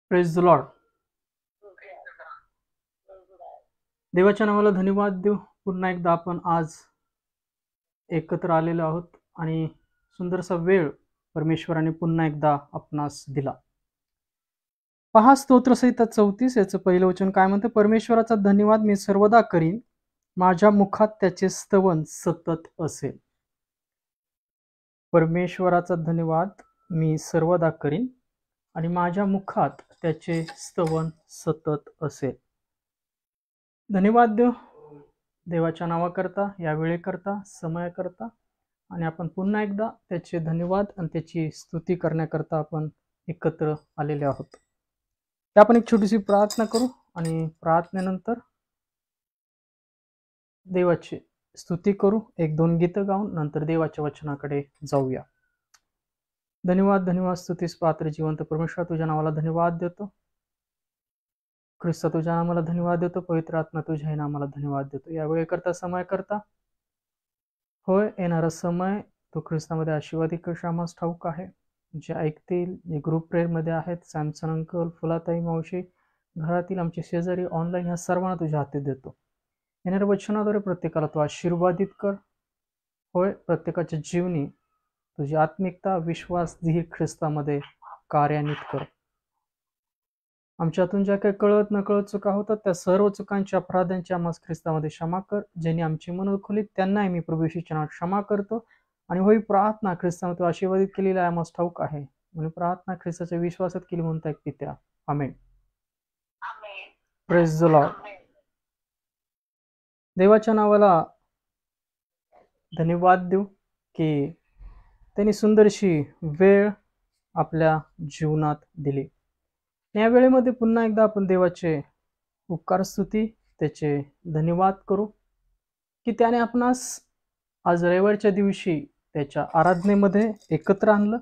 Praise the Lord. देवाच्या नावाला धन्यवाद देऊ. पुन्हा एकदा आपण आज एकत्र आलेलो आहोत आणि सुंदरसा वेळ परमेश्वराने पुन्हा एकदा आपणास दिला. पहा, स्तोत्रसंहिता 34 याचं पहिलं वचन काय म्हणतं? परमेश्वराचा धन्यवाद मी सर्वदा करीन, माझ्या मुखात त्याचे स्तवन सतत असेल. परमेश्वराचा धन्यवाद मी सर्वदा करीन आणि माझ्या मुखात त्याचे स्तवन सतत असेल. धन्यवाद देव देवाच्या नावाकरता, या वेळेकरता, समयाकरता, आणि आपण पुन्हा एकदा त्याचे धन्यवाद आणि त्याची स्तुती करण्याकरता आपण एकत्र आलेले आहोत. त्या आपण एक छोटीशी प्रार्थना करू आणि प्रार्थनेनंतर देवाची स्तुती करू, एक दोन गीतं गाऊन नंतर देवाच्या वचनाकडे जाऊया. धन्यवाद धन्यवाद स्तुतीस पात्र जिवंत परमेश्वर, तुझ्या नावाला धन्यवाद देतो. ख्रिस्त, तुझ्या नावाला धन्यवाद देतो. पवित्र आत्मा, तुझ्या नावाला धन्यवाद देतो. या वेळेकरता, समयाकरता, होय येणारा समय तो ख्रिस्तामध्ये आशीर्वादी कशा आम्हाला ठाऊक आहे. जे ऐकतील, जे ग्रुप प्रेयरमध्ये आहेत, सॅमसन अंकल, फुलाताई मावशी, घरातील आमचे शेजारी, ऑनलाईन, ह्या सर्वांना तुझ्या हाती देतो. येणाऱ्या वचनाद्वारे प्रत्येकाला तू आशीर्वादित कर. होय, प्रत्येकाच्या जीवनी तुझी आत्मिकता, विश्वास, धीर ख्रिस्तामध्ये कार्यान्वित कर. आमच्यातून ज्या काही कळत नकळत चुका होतात त्या सर्व चुकांच्या, अपराधांच्या आम्हाला ख्रिस्तामध्ये क्षमा कर. ज्यांनी आमची मन खोलीत त्यांनाही मी प्रभू येशूच्या नावात क्षमा करतो. आणि होई प्रार्थना ख्रिस्तामध्ये आशीर्वादित केलेला आहे आम्हाला ठाऊक आहे, म्हणून प्रार्थना ख्रिस्ताच्या विश्वासात केली म्हणता एक पित्या. आमेन. Praise the Lord. देवाच्या नावाला धन्यवाद देऊ की त्यांनी सुंदरशी वेळ आपल्या जीवनात दिली. या वेळेमध्ये पुन्हा एकदा आपण देवाचे उपकार स्तुती, त्याचे धन्यवाद करू की त्याने आपणास आज रविवारच्या दिवशी त्याच्या आराधनेमध्ये एकत्र आणलं,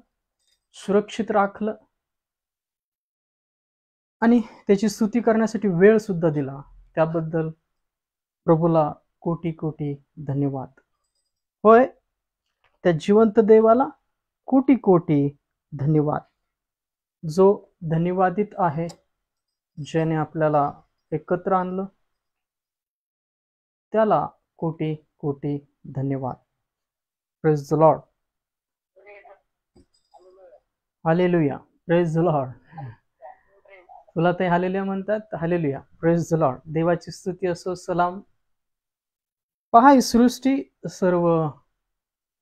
सुरक्षित राखलं आणि त्याची स्तुती करण्यासाठी वेळ सुद्धा दिला. त्याबद्दल प्रभूला कोटी कोटी धन्यवाद. होय, त्या जिवंत देवाला कोटी कोटी धन्यवाद, जो धन्यवादित आहे, ज्याने आपल्याला एकत्र आणलं, त्याला कोटी कोटी धन्यवाद. Praise the Lord. Hallelujah. Praise the Lord. तुला ते हालेलुया म्हणतात. हालेलुया. Praise the Lord. देवाची स्तुती असो. सलाम. पहा, ही सृष्टी सर्व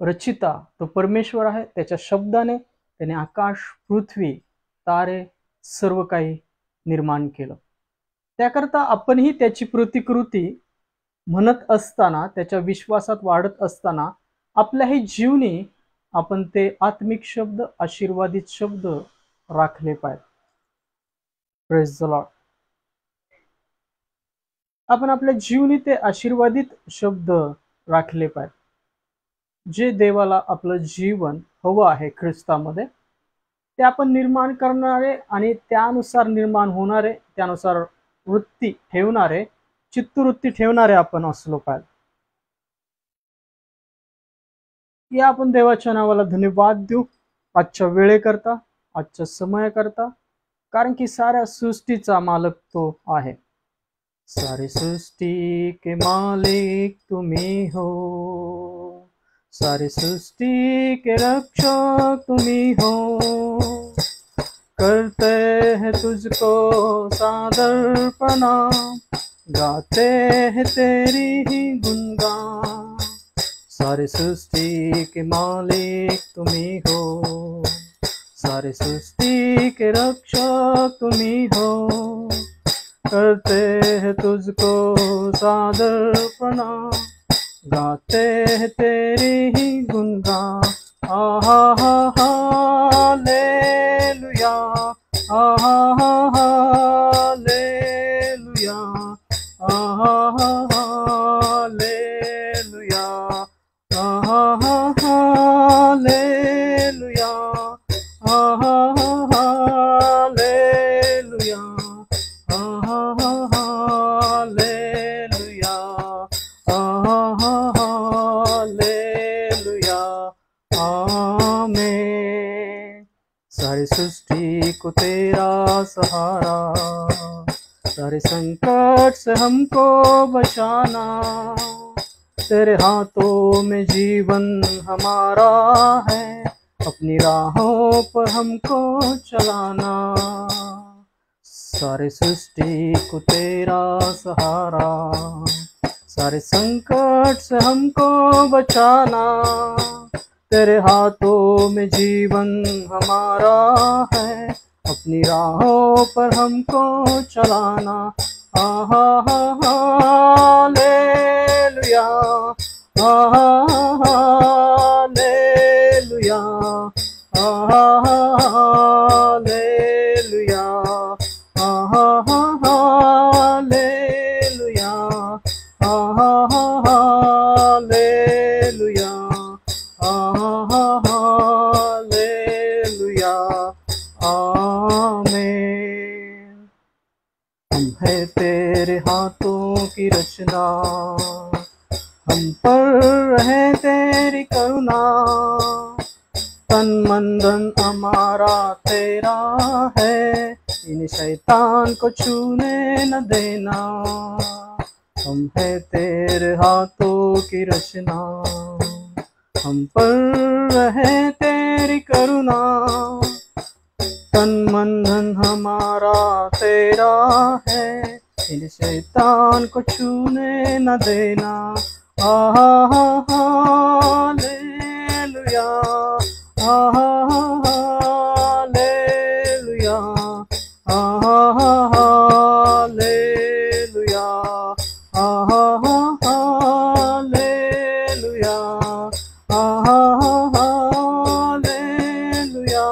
रचिता तो परमेश्वर आहे. त्याच्या शब्दाने त्याने आकाश, पृथ्वी, तारे, सर्व काही निर्माण केलं. त्याकरता आपणही त्याची प्रतिकृती म्हणत असताना, त्याच्या विश्वासात वाढत असताना, आपल्याही जीवनी आपण ते आत्मिक शब्द, आशीर्वादित शब्द राखले पाहिजे. Praise the Lord. आपण आपल्या जीवनी ते आशीर्वादित शब्द राखले पाहिजे, जे देवाला आपलं जीवन हवं आहे ख्रिस्तामध्ये, ते आपण निर्माण करणारे आणि त्यानुसार निर्माण होणारे, त्यानुसार वृत्ती ठेवणारे, चित्तवृत्ती ठेवणारे आपण असलो पाहिजे. या आपण देवाच्या नावाला धन्यवाद देऊ आजच्या वेळेकरता, आजच्या समयाकरता, कारण की साऱ्या सृष्टीचा मालक तो आहे. सारी सृष्टि के मालिक तुम्ही हो, सारी सृष्टि के रक्षक तुम्ही हो, करते हैं तुझको सादर प्रणाम, गाते हैं तेरी ही गुणगान. सारी सृष्टि के मालिक तुम्ही हो, सारी सृष्टि के रक्षक तुम्ही हो, करते हैं तुझको सादर प्रणाम, गाते हैं तेरी ही गुणगान. आहा हा हालेलुया, आहा हा हालेलुया, आहा हा हालेलुया, आहा हा हालेलुया, आहा हा हालेलुया, आहा हा हालेलुया, आहा हा हालेलुया. आमेन. सारी सृष्टि को तेरा सहारा, सारे संकट से हमको बचाना, तेरे हाथों में जीवन हमारा है, अपनी राहों पर हमको चलाना। सारे सृष्टि को तेरा सहारा, सारे संकट से हमको बचाना, तेरे हाथों में जीवन हमारा है, अपनी राहों पर हमको चलाना। हालेलुया, हालेलुया, हालेलुया, हालेलुया, हालेलुया, हालेलुया, आमीन। हम है तेरे हाथों की रचना, हम पर रहे तेरी करुणा, तन मन धन हमारा तेरा है, इन शैतान को छूने न देना। हम है तेरे हाथों की रचना, हम पर रहे तेरी करुणा, तन मन धन हमारा तेरा है, इन शैतान को छूने न देना। हालेलुया, हालेलुया, हालेलुया, हालेलुया, हालेलुया,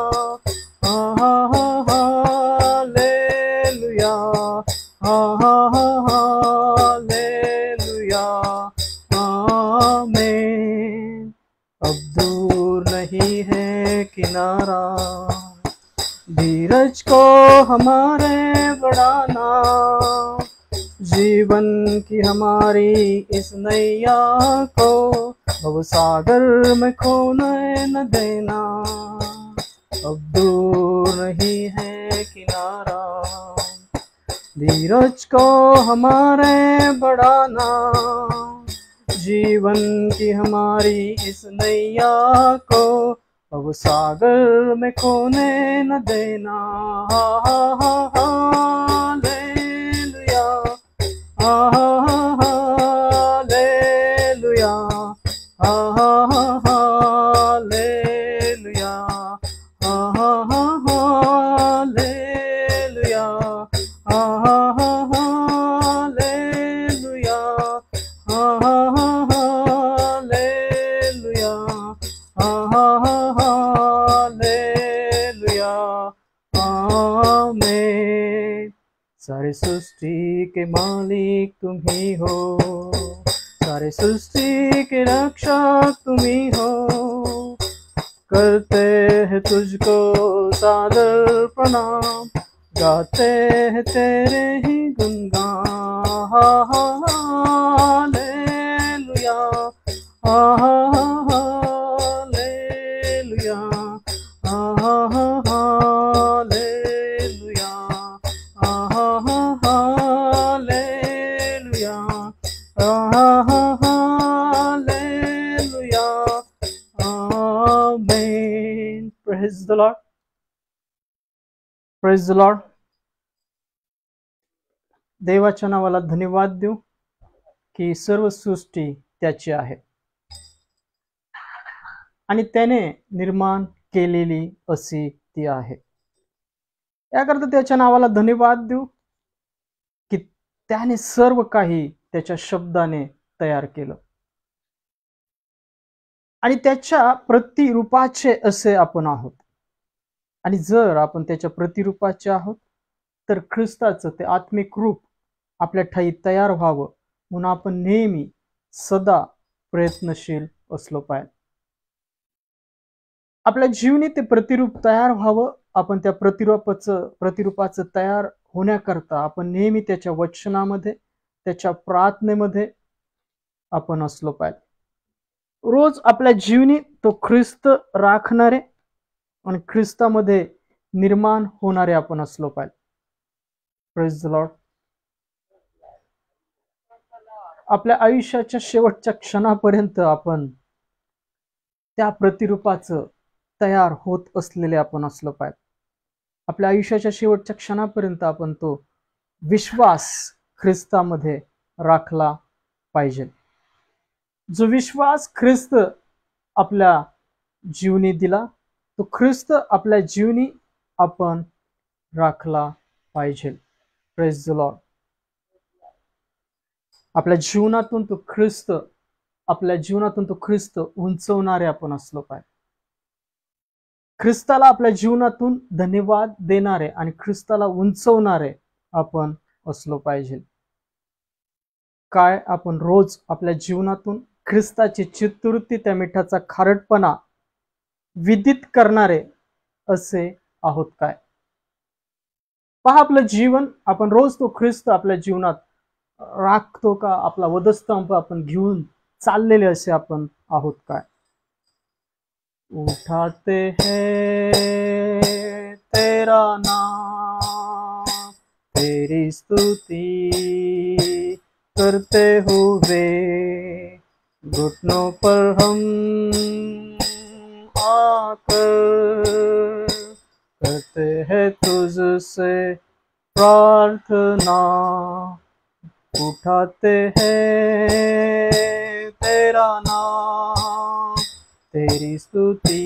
हालेलुया, हालेलुया, आमीन। अब दूर नहीं है किनारा, धीरज को हमारे बढ़ाना, जीवन की हमारी इस नैया को भवसागर में खोने न देना। अब दूर नहीं है किनारा, धीरज को हमारे बढ़ाना, जीवन की हमारी इस नैया को भवसागर में खोने न देना। हालेलुया, हालेलुया, हालेलुया, हालेलुया, हालेलुया, हालेलुया, हालेलुया, आमीन। सारे सृष्टि के मालिक तुम ही हो, सारे सृष्टि के रक्षक तुम ही हो, करते हैं तुझको सादर प्रणाम, गाते हैं तेरे ही गुणगान। हालेलुया, हालेलुया, हालेलुया, हालेलुया, हालेलुया, आमीन। Praise the Lord. Praise the Lord. देवाच्या नावाला धन्यवाद देऊ की सर्व सृष्टी त्याची आहे आणि त्याने निर्माण केलेली अशी ती आहे। याकरता त्याच्या नावाला धन्यवाद देऊ की त्याने सर्व काही त्याच्या शब्दाने तयार केलं आणि त्याच्या प्रतिरूपाचे असे आपण आहोत। आणि जर आपण त्याच्या प्रतिरूपाचे आहोत तर ख्रिस्ताचं ते आत्मिक रूप आपल्या ठाई तयार व्हावं म्हणून आपण नेहमी सदा प्रयत्नशील असलो पाहिजे। आपल्या जीवनी ते प्रतिरूप तयार व्हावं, आपण त्या प्रतिरूपाचं तयार होण्याकरता आपण नेहमी त्याच्या वचनामध्ये त्याच्या प्रार्थनेमध्ये आपण असलो पाहिजे। रोज आपल्या जीवनी तो ख्रिस्त राखणारे आणि ख्रिस्तामध्ये निर्माण होणारे आपण असलो पाहिजे. Praise the Lord. आपल्या आयुष्याच्या शेवटच्या क्षणापर्यंत आपण त्या प्रतिरूपाचं तयार होत असलेले आपण असलो पाहिजे. आपल्या आयुष्याच्या शेवटच्या क्षणापर्यंत आपण तो विश्वास ख्रिस्तामध्ये राखला पाहिजे. जो विश्वास ख्रिस्त आपल्या जीवनी दिला, तो ख्रिस्त आपल्या जीवनी आपण राखला पाहिजे. Praise the Lord. आपल्या जीवनातून तो ख्रिस्त उंचवणारे आपण असलो पाहिजे. ख्रिस्ताला आपल्या जीवनातून धन्यवाद देणारे आणि ख्रिस्ताला उंचवणारे आपण असलो पाहिजे. काय आपण रोज आपल्या जीवनातून ख्रिस्ताची चित्तवृत्ती, त्या मिठाचा खारटपणा विदित करणारे असे आहोत काय? पहा, आपलं जीवन आपण रोज तो ख्रिस्त आपल्या जीवनात राखतो का? आपला वधस्तंभ आपण घेऊन चाललेले असे आपण आहोत काय? उठाते हैं तेरा नाम, तेरी स्तुति करते हुए घुटनों पर हम आकर करते हैं तुझसे प्रार्थना. उठाते हैं तेरा नाम, तेरी स्तुति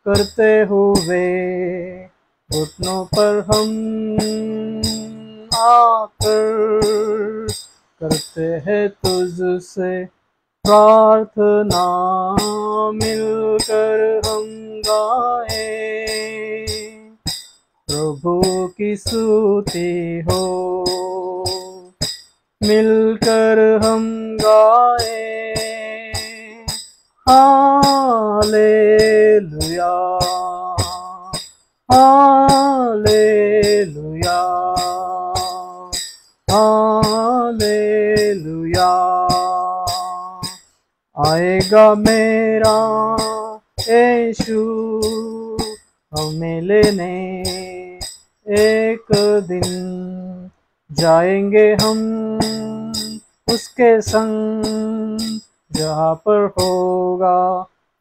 करते हुए घुटनों पर हम आकर करते हैं तुझसे प्रार्थना. मिलकर हम गाए प्रभु की स्तुति हो, मिलकर हम गाए हालेलुया हालेलुया हालेलुया. आएगा मेरा यीशु हमें लेने एक दिन, जाएंगे हम उसके संग जहाँ पर होगा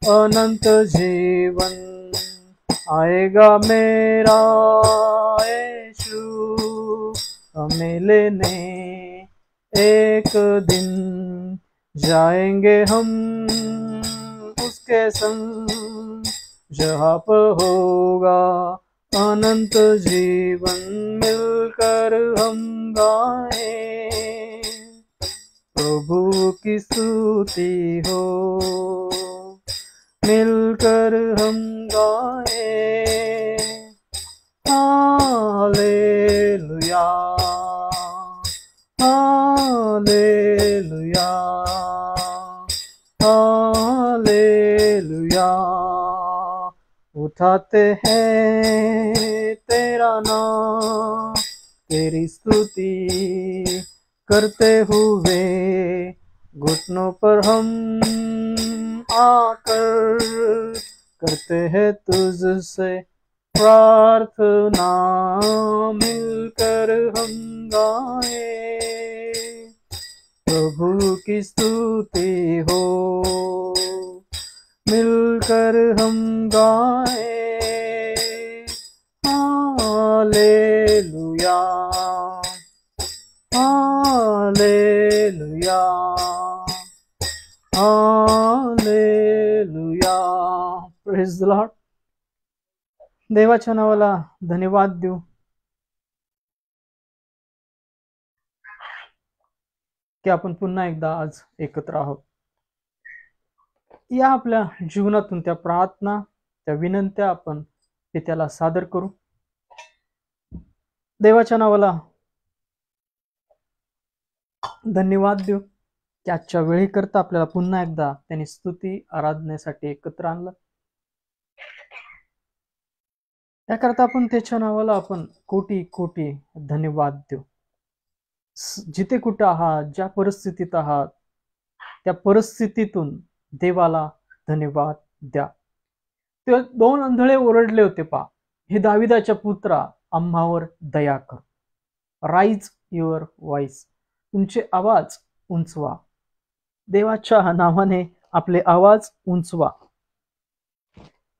अनंत जीवन. आएगा मेरा यीशु हमें लेने एक दिन, जाएंगे हम उसके संग जहाँ पर होगा अनंत जीवन. मिलकर हम गाए प्रभु की स्तुति हो, मिलकर हम गाए हालेलुया हालेलुया हालेलुया. उठाते हैं तेरा नाम, तेरी स्तुति करते हुए घुटनों पर हम आकर करते हैं तुझसे प्रार्थना. मिलकर हम गाए प्रभु की स्तुति हो, मिलकर हम गाए हालेलुया हालेलुया हालेलुया. Praise the Lord. देवाच्या नावाला धन्यवाद देऊ की आपण पुन्हा एकदा आज एकत्र आहोत. या आपल्या जीवनातून त्या प्रार्थना, त्या विनंत्या आपण पित्याला सादर करू. देवाच्या नावाला धन्यवाद देऊ की आजच्या वेळेकरता आपल्याला पुन्हा एकदा त्यांनी स्तुती आराधनेसाठी एकत्र आणलं. याकरता आपण त्याच्या नावाला आपण कोटी कोटी धन्यवाद देऊ. जिथे कुठे आहात, ज्या परिस्थितीत आहात, त्या परिस्थितीतून देवाला धन्यवाद द्या. ते दोन आंधळे ओरडले होते पहा, हे दाविदाच्या पुत्रा, आम्हावर दया कर. राईज युअर व्हॉइस, तुमचे आवाज उंचवा. देवाच्या नावाने आपले आवाज उंचवा,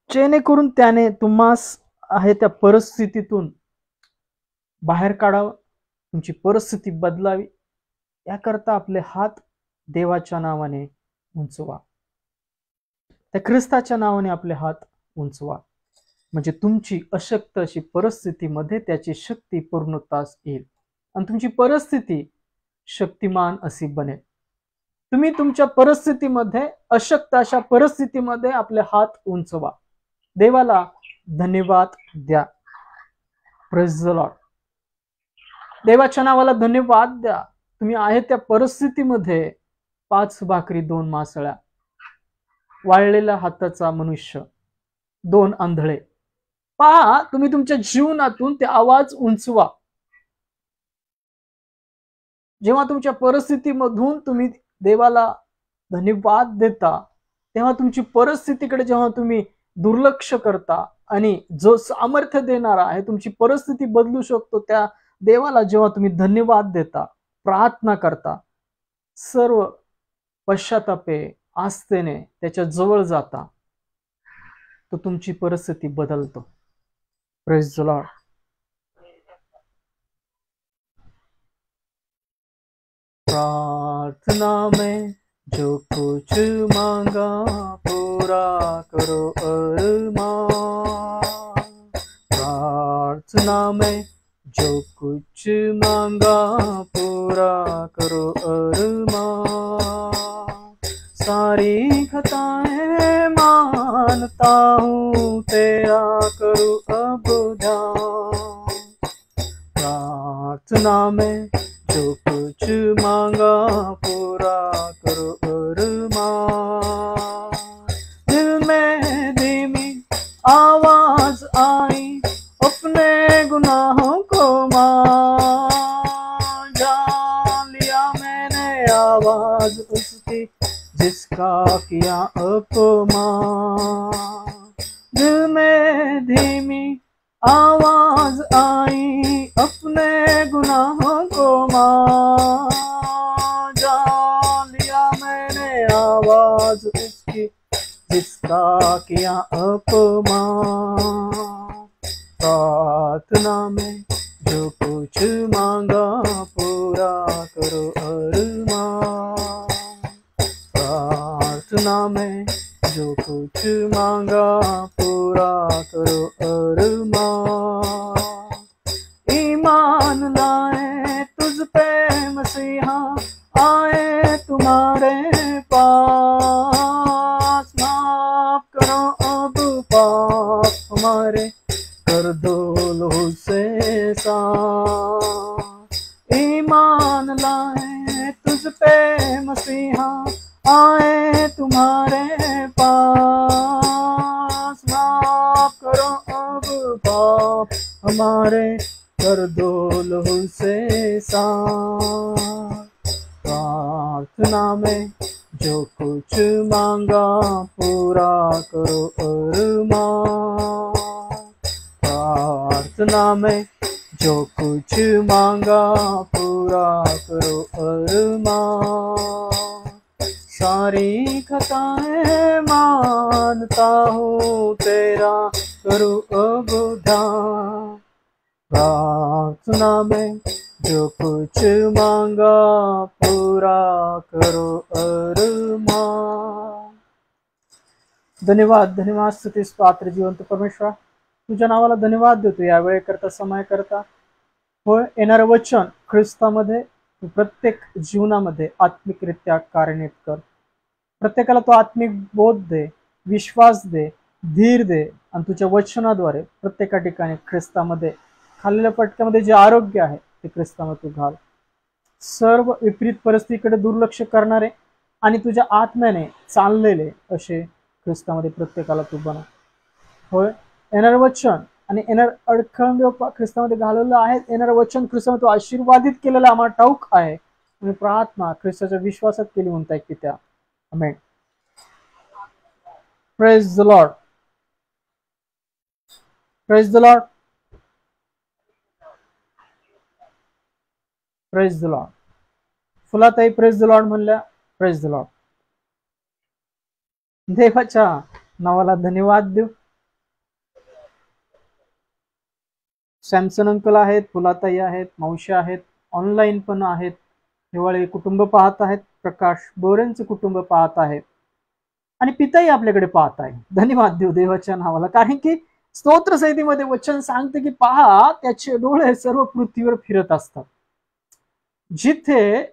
जेणेकरून त्याने तुम्हास आहे त्या परिस्थितीतून बाहेर काढावं, तुमची परिस्थिती बदलावी. याकरता आपले हात देवाच्या नावाने उंचवा, त्या ख्रिस्ताच्या नावाने आपले हात उंचवा, म्हणजे तुमची अशक्त अशी परिस्थितीमध्ये त्याची शक्ती पूर्णतास येईल आणि तुमची परिस्थिती शक्तिमान अशी बनेल. तुम्ही तुमच्या परिस्थितीमध्ये, अशक्त अशा परिस्थितीमध्ये आपले हात उंचवा, देवाला धन्यवाद द्या. Praise the Lord. देवाच्या नावाला धन्यवाद द्या. तुम्ही आहे त्या परिस्थितीमध्ये 5 भाकरी 2 मासळ्या, वाळलेल्या हाताचा मनुष्य, 2 आंधळे. पहा, तुम्ही तुमच्या जीवनातून ते आवाज उंचवा. जेव्हा तुमच्या परिस्थितीमधून तुम्ही देवाला धन्यवाद देता, तेव्हा तुमची परिस्थितीकडे जेव्हा तुम्ही दुर्लक्ष करता आणि जो सामर्थ्य देणारा आहे, तुमची परिस्थिती बदलू शकतो, त्या देवाला जेव्हा तुम्ही धन्यवाद देता, प्रार्थना करता, सर्व पश्चातापे आस्थेने त्याच्या जवळ जाता, तो तुमची परिस्थिती बदलतो. Praise the Lord. प्रार्थना में जो कुछ मांगा पूरा करो अरमान. प्रार्थना में जो कुछ मांगा पूरा करो अरमान. सारी खताएं मानता हूँ, तेरा करूँ अब ध्यान. प्रार्थना में जो कुछ मांगा पूरा करो अरमान. दिल में धीमी आवाज आई, अपने गुनाहों को मान. जान लिया मैंने आवाज उसकी, जिसका किया अपमान. दिल में धीमी आवाज आई, अपने गुनाहों को मान. जान लिया मैंने आवाज उसकी, जिसका किया अपमान. प्रार्थना में जो कुछ मांगा पूरा करो अरमान. प्रार्थना में जो कुछ मांगा पूरा करो अरमान. ईमान लाए तुझ पे मसीहा, आए तुम्हारे पास. माफ करो अब पाप हमारे, कर दो लहू से साफ. ईमान लाए तुझ पे मसीहा, आए तुम्हारे पास. माफ करो अब पाप हमारे, कर दो लहू से साफ. प्रार्थना में जो कुछ मांगा पूरा करो अरमान. प्रार्थना में जो कुछ मांगा पूरा करो अरमान. सारी खताएं मानता हूँ, तेरा करूँ अब ध्यान. प्रार्थना में जो कुछ मांगा पूरा करो अरमान. धन्यवाद, धन्यवाद स्तुतीस पात्र जिवंत परमेश्वरा, तुझ्या नावाला धन्यवाद देतो या वेळेकरता, समयाकरता. होय, येणारं वचन ख्रिस्तामध्ये तू प्रत्येक जीवनामध्ये आत्मिकरित्या कार्यान्वित कर. प्रत्येकाला तो आत्मिक बोध दे, विश्वास दे, धीर दे आणि तुझ्या वचनाद्वारे प्रत्येका ठिकाणी ख्रिस्तामध्ये खाल्लेल्या पटक्यामध्ये जे आरोग्य आहे ते ख्रिस्तामध्ये तू घाल. सर्व विपरीत परिस्थितीकडे दुर्लक्ष करणारे आणि तुझ्या आत्म्याने चाललेले असे ख्रिस्तामध्ये प्रत्येकाला तू बनव. होय, येणारं वचन आणि येणार अडखळ ख्रिस्तामध्ये घालवलं आहे. येणारं वचन ख्रिस्तामध्ये तू आशीर्वादित केलेलं आम्हाला ठाऊक आहे. आणि प्रार्थना ख्रिस्ताच्या विश्वासात केली म्हणताय की त्या. आमेन. Praise the Lord. Praise the Lord. Praise the Lord. फुलाताई प्रेज द लॉर्ड म्हणल्या. Praise the Lord. देवाच्या नावाला धन्यवाद देऊ. सॅमसन अंकल आहेत, फुलाताई आहेत, मावशी आहेत, ऑनलाईन पण आहेत, हिवाळी कुटुंब पाहत आहेत, प्रकाश बोरेंचे कुटुंब पाहत आहे आणि पिताई आपल्याकडे पाहत आहे. धन्यवाद देऊ देवाच्या नावाला. कारण की स्तोत्र संहितेमध्ये वचन सांगते की पहा त्याचे डोळे सर्व पृथ्वीवर फिरत असतात. जिथे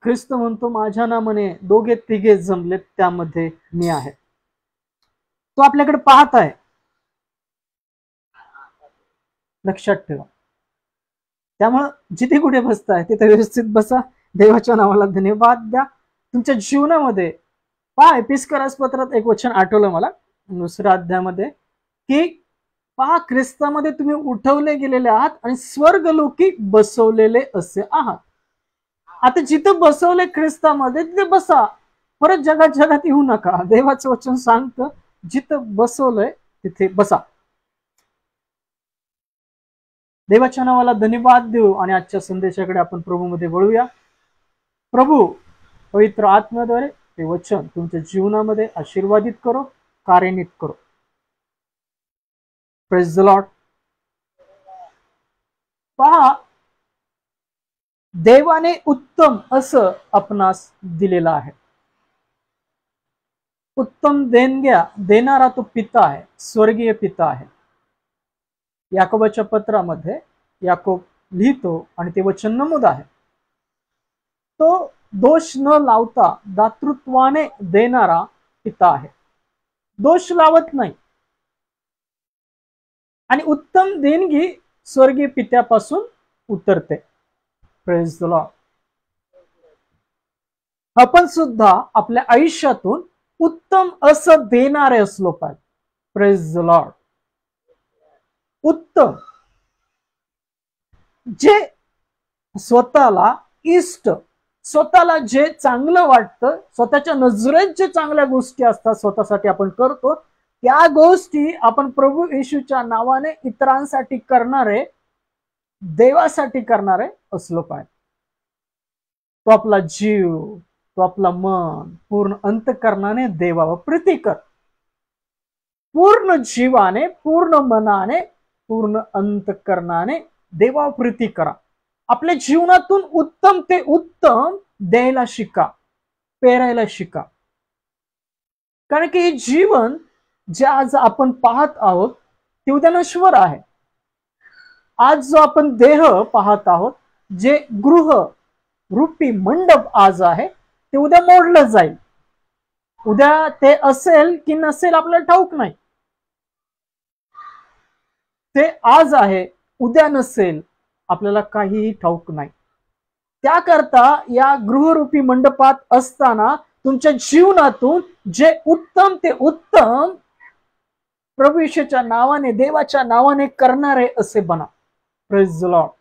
ख्रिस्त म्हणतो माझ्या नामाने दोघे तिघे जमलेत त्यामध्ये मी आहे, तो आपल्याकडे पाहत आहे. लक्षात ठेवा. त्यामुळं जिथे कुठे बसताय तिथे व्यवस्थित बसा. देवाच्या नावाला धन्यवाद द्या. तुमच्या जीवनामध्ये पहा, एपिस्करास पत्रात एक वचन आठवलं मला 2ऱ्या अध्यायामध्ये की पहा ख्रिस्तामध्ये तुम्ही उठवले गेलेले आहात आणि स्वर्गलोकी बसवलेले असे आहात. आता जिथं बसवले ख्रिस्तामध्ये तिथे बसा. परत जगात येऊ नका. देवाचं वचन सांगतं जिथं बसवलंय तिथे बसा. देवाच्या नावाला धन्यवाद देऊ आणि आजच्या संदेशाकडे आपण प्रभूमध्ये वळूया. प्रभू पवित्र आत्म्याद्वारे ते वचन तुमच्या जीवनामध्ये आशीर्वादित करो, कार्यान्वित करो. Praise the Lord. पहा देवाने उत्तम असं आपणास दिलेलं आहे. उत्तम देणग्या देणारा तो पिता आहे, स्वर्गीय पिता आहे. याकोबाच्या पत्रामध्ये याकोब लिहितो आणि ते वचन नमूद आहे. तो दोष न लावता दातृत्वाने देणारा पिता आहे. दोष लावत नाही आणि उत्तम देणगी स्वर्गीय पित्यापासून उतरते. Praise the Lord. आपण सुद्धा आपल्या आयुष्यातून उत्तम असं देणारे असलो पाहिजे. Praise the Lord. उत्तम जे स्वतःला इष्ट, स्वतःला जे चांगलं वाटतं, स्वतःच्या नजरेत जे चांगल्या गोष्टी असतात स्वतःसाठी आपण करतो, त्या गोष्टी आपण प्रभू येशूच्या नावाने इतरांसाठी करणारे, देवासाठी करणारे असलो पाहिजे. तो आपला जीव, तो आपला मन पूर्ण अंतःकरणाने देवावर प्रीती कर. पूर्ण जीवाने, पूर्ण मनाने, पूर्ण अंतःकरणाने देवावर प्रीती करा. आपल्या जीवनातून उत्तम ते उत्तम द्यायला शिका, पेरायला शिका. कारण की हे जीवन जे आज आपण पाहत आहोत ते उद्या नश्वर आहे. आज जो आपण देह पाहत आहोत, जे गृह रूपी मंडप आज आहे, ते उद्या मोडलं जाईल. उद्या ते असेल की नसेल आपल्याला ठाऊक नाही. ते आज आहे, उद्या नसेल, आपल्याला काहीही ठाऊक नाही. त्याकरता या गृहरूपी मंडपात असताना तुमच्या जीवनातून जे उत्तम ते उत्तम प्रभू येशूच्या नावाने, देवाच्या नावाने करणारे असे बना. Praise the Lord.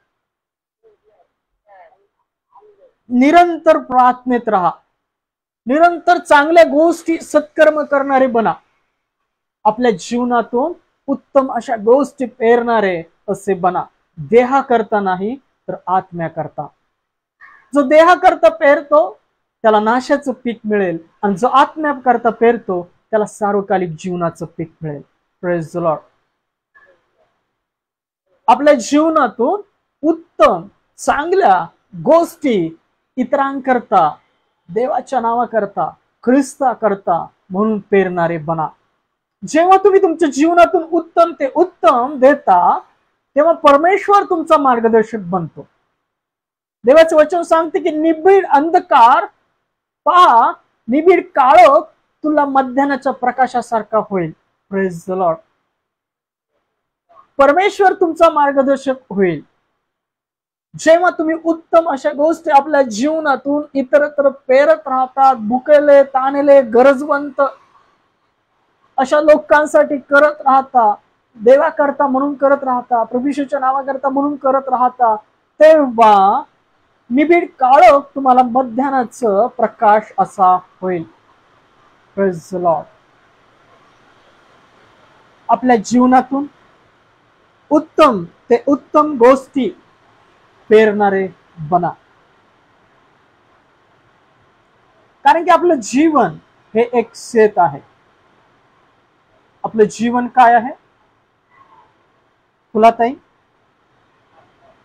निरंतर प्रार्थनेत राहा. निरंतर चांगल्या गोष्टी सत्कर्म करणारे बना. आपल्या जीवनातून उत्तम अशा गोष्टी पेरणारे असे बना. देहा करता नाही तर आत्म्या करता. जो देहा करता पेरतो त्याला नाशाचं पीक मिळेल आणि जो आत्म्या करता पेरतो त्याला सार्वकालिक जीवनाचं पीक मिळेल. Praise the Lord. आपल्या जीवनातून उत्तम चांगल्या गोष्टी इतरांकरता, देवाच्या नावाकरता, ख्रिस्ता करता म्हणून पेरणारे बना. जेव्हा तुम्ही तुमच्या जीवनातून उत्तम ते उत्तम देता तेव्हा परमेश्वर तुमचा मार्गदर्शक बनतो. देवाचे वचन सांगते की निबिड अंधकार पहा, निबिड काळोख तुला मध्यानाच्या प्रकाशासारखा होईल. Praise the Lord. परमेश्वर तुमचा मार्गदर्शक होईल. जेव्हा तुम्ही उत्तम अशा गोष्टी आपल्या जीवनातून इतरत्र पेरत राहतात, भुकेले, ताणलेले, गरजवंत अशा लोकांसाठी करत राहता, देवाकरता म्हणून करत राहता, प्रभू येशूच्या नावाकरता म्हणून करत राहता, तेव्हा निबिड काळोख तुम्हाला मध्यानाचं प्रकाश असा होईल. Praise the Lord. आपल्या जीवनातून उत्तम ते उत्तम गोष्टी पेरणारे बना. कारण की आपलं जीवन हे एक शेत आहे. आपलं जीवन काय आहे फुलाताई?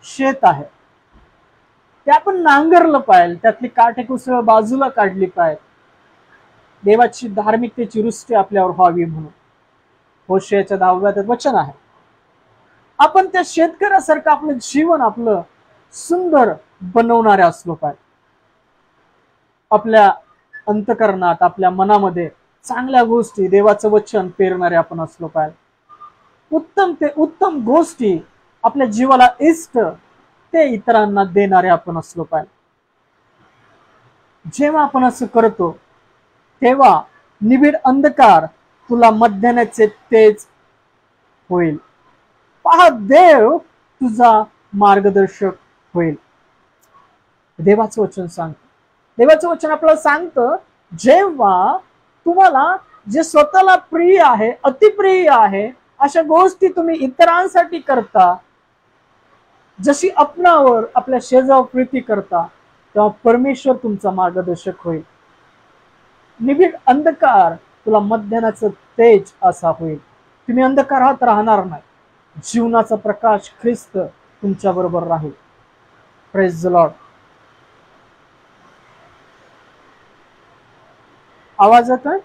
शेत आहे. ते आपण नांगरलं पाहिजे, त्यातली काटे कुसळ बाजूला काढली पाहिजे, देवाची धार्मिकतेची वृष्टी आपल्यावर व्हावी म्हणून. होशेयाच्या 10व्या वचन आहे. आपण त्या शेतकऱ्यासारखं आपलं जीवन आपलं सुंदर बनवणारे असलो पाहिजे. आपल्या अंतकरणात आपल्या मनामध्ये चांगल्या गोष्टी देवाचं वचन पेरणारे आपण असलो पाहिजे. उत्तम ते उत्तम गोष्टी आपल्या जीवाला इष्ट ते इतरांना देणारे आपण असलो पाहिजे. जेव्हा आपण असं करतो तेव्हा निबिड अंधकार तुला मध्यान्हाचे तेज होईल. पहा, देव तुझा मार्गदर्शक होईल. देवाचं वचन सांगतं. देवाचं वचन आपल्याला सांगतं, जेव्हा तुम्हाला जे स्वतःला प्रिय आहे, अतिप्रिय आहे, अशा गोष्टी तुम्ही इतरांसाठी करता, जशी आपणावर आपल्या शेजावर प्रीती करता, तेव्हा परमेश्वर तुमचा मार्गदर्शक होईल. निबिड अंधकार तुला मध्यान्हाचं तेज असा होईल. तुम्ही अंधकारात राहणार नाही. जीवनाचा प्रकाश ख्रिस्त तुमच्या बरोबर राहील. Praise the Lord. आवाज येतोय?